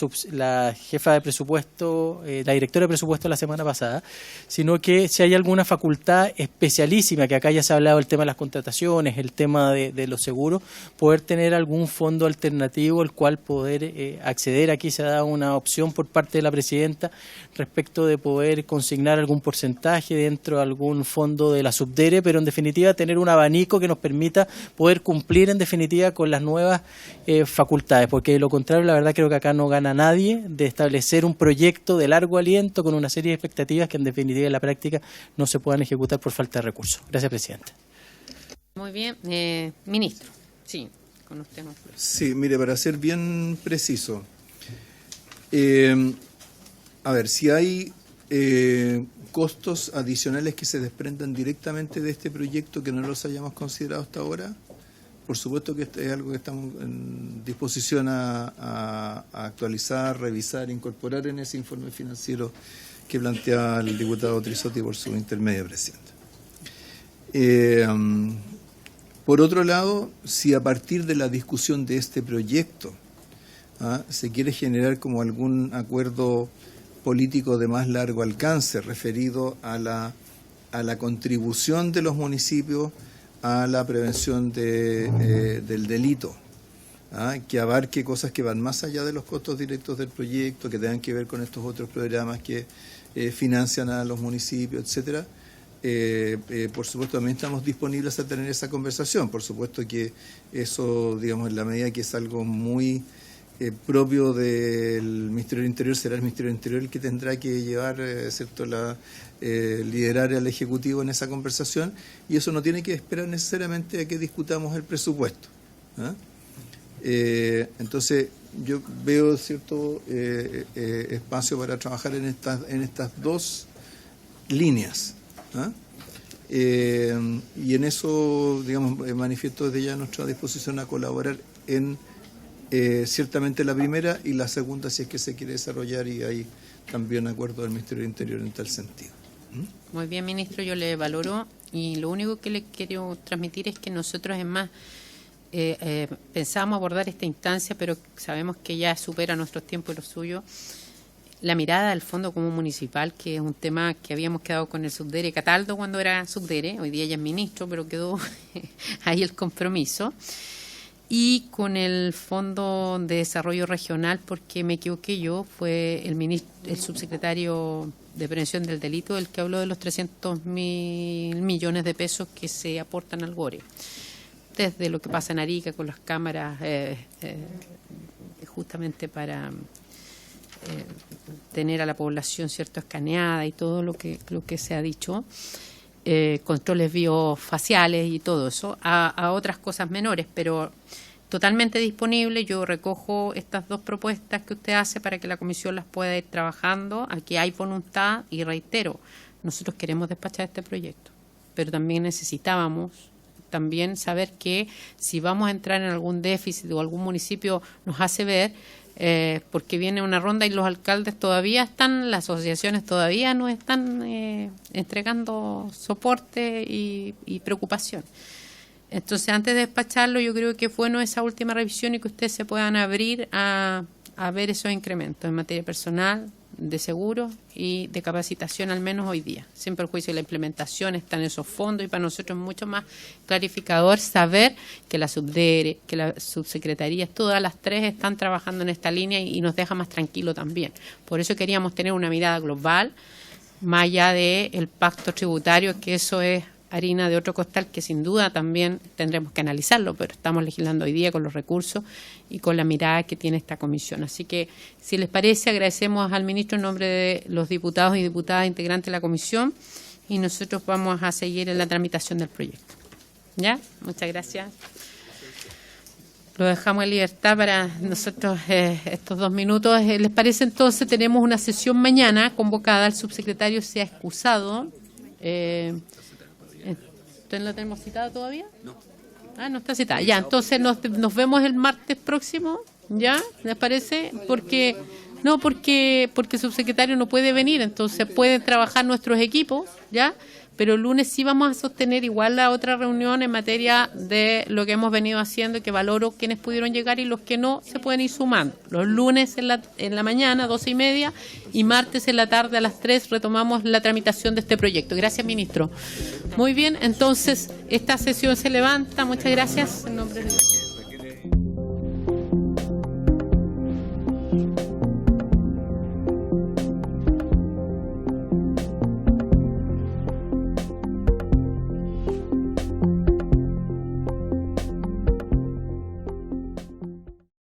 jefa de presupuesto, la directora de presupuesto la semana pasada, sino que si hay alguna facultad especialísima, que acá ya se ha hablado del tema de las contrataciones, el tema de los seguros, poder tener algún fondo alternativo al cual poder acceder. Aquí se ha dado una opción por parte de la Presidenta respecto de poder consignar algún porcentaje dentro de algún fondo de la Subdere, pero en definitiva tener un abanico que nos permita poder cumplir en definitiva con las nuevas facultades, porque de lo contrario la verdad creo que acá no gana nadie de establecer un proyecto de largo aliento con una serie de expectativas que en definitiva en la práctica no se puedan ejecutar por falta de recursos. Gracias, Presidenta. Muy bien. Ministro, sí, con usted. Sí, mire, para ser bien preciso, a ver, si hay costos adicionales que se desprendan directamente de este proyecto que no los hayamos considerado hasta ahora, por supuesto que es algo que estamos en disposición a actualizar, revisar, incorporar en ese informe financiero que plantea el diputado Trisotti por su intermedio, Presidenta. Por otro lado, si a partir de la discusión de este proyecto se quiere generar como algún acuerdo político de más largo alcance referido a la contribución de los municipios a la prevención del delito, que abarque cosas que van más allá de los costos directos del proyecto, que tengan que ver con estos otros programas que financian a los municipios, etcétera. Por supuesto, también estamos disponibles a tener esa conversación. Por supuesto que eso, digamos, en la medida que es algo muy propio del Ministerio del Interior, será el Ministerio del Interior el que tendrá que llevar, ¿cierto?, liderar al Ejecutivo en esa conversación, y eso no tiene que esperar necesariamente a que discutamos el presupuesto. Entonces, yo veo cierto espacio para trabajar en estas dos líneas. Y en eso, digamos, manifiesto desde ya nuestra disposición a colaborar en ciertamente la primera, y la segunda si es que se quiere desarrollar, y hay también acuerdo del Ministerio del Interior en tal sentido. Muy bien, ministro, yo le valoro, y lo único que le quiero transmitir es que nosotros, es más, pensábamos abordar esta instancia, pero sabemos que ya supera nuestros tiempos y los suyos. La mirada al Fondo Común Municipal, que es un tema que habíamos quedado con el Subdere Cataldo cuando era Subdere, hoy día ya es ministro, pero quedó ahí el compromiso. Y con el Fondo de Desarrollo Regional, porque me equivoqué yo, fue el subsecretario de Prevención del Delito el que habló de los 300.000 millones de pesos que se aportan al GORE. Desde lo que pasa en Arica con las cámaras, justamente para tener a la población cierto escaneada y todo lo que se ha dicho, controles biofaciales y todo eso, a otras cosas menores, pero totalmente disponible. Yo recojo estas dos propuestas que usted hace para que la comisión las pueda ir trabajando. Aquí hay voluntad, y reitero, nosotros queremos despachar este proyecto, pero también necesitábamos también saber que si vamos a entrar en algún déficit o algún municipio nos hace ver, porque viene una ronda y los alcaldes todavía están, las asociaciones todavía no están entregando soporte y preocupación. Entonces, antes de despacharlo, yo creo que es bueno esa última revisión y que ustedes se puedan abrir a ver esos incrementos en materia personal, de seguros y de capacitación, al menos hoy día. Sin perjuicio de la implementación están esos fondos, y para nosotros es mucho más clarificador saber que la Subdere, que las subsecretarías, todas las tres están trabajando en esta línea, y nos deja más tranquilo también. Por eso queríamos tener una mirada global, más allá del pacto tributario, que eso es harina de otro costal, que sin duda también tendremos que analizarlo, pero estamos legislando hoy día con los recursos y con la mirada que tiene esta comisión. Así que, si les parece, agradecemos al ministro en nombre de los diputados y diputadas integrantes de la comisión, y nosotros vamos a seguir en la tramitación del proyecto. ¿Ya? Muchas gracias. Lo dejamos en libertad para nosotros estos 2 minutos. ¿Les parece? Entonces, tenemos una sesión mañana convocada. El subsecretario se ha excusado. ¿Usted la tenemos citada todavía? No. Ah, no está citada. Ya, entonces nos vemos el martes próximo, ¿ya? ¿Les parece? Porque el subsecretario no puede venir, entonces pueden trabajar nuestros equipos, ¿ya? Pero el lunes sí vamos a sostener igual la otra reunión en materia de lo que hemos venido haciendo, y que valoro quienes pudieron llegar y los que no se pueden ir sumando. Los lunes en la mañana, 12:30, y martes en la tarde a las 3 retomamos la tramitación de este proyecto. Gracias, ministro. Muy bien, entonces esta sesión se levanta. Muchas gracias. En nombre de Dios.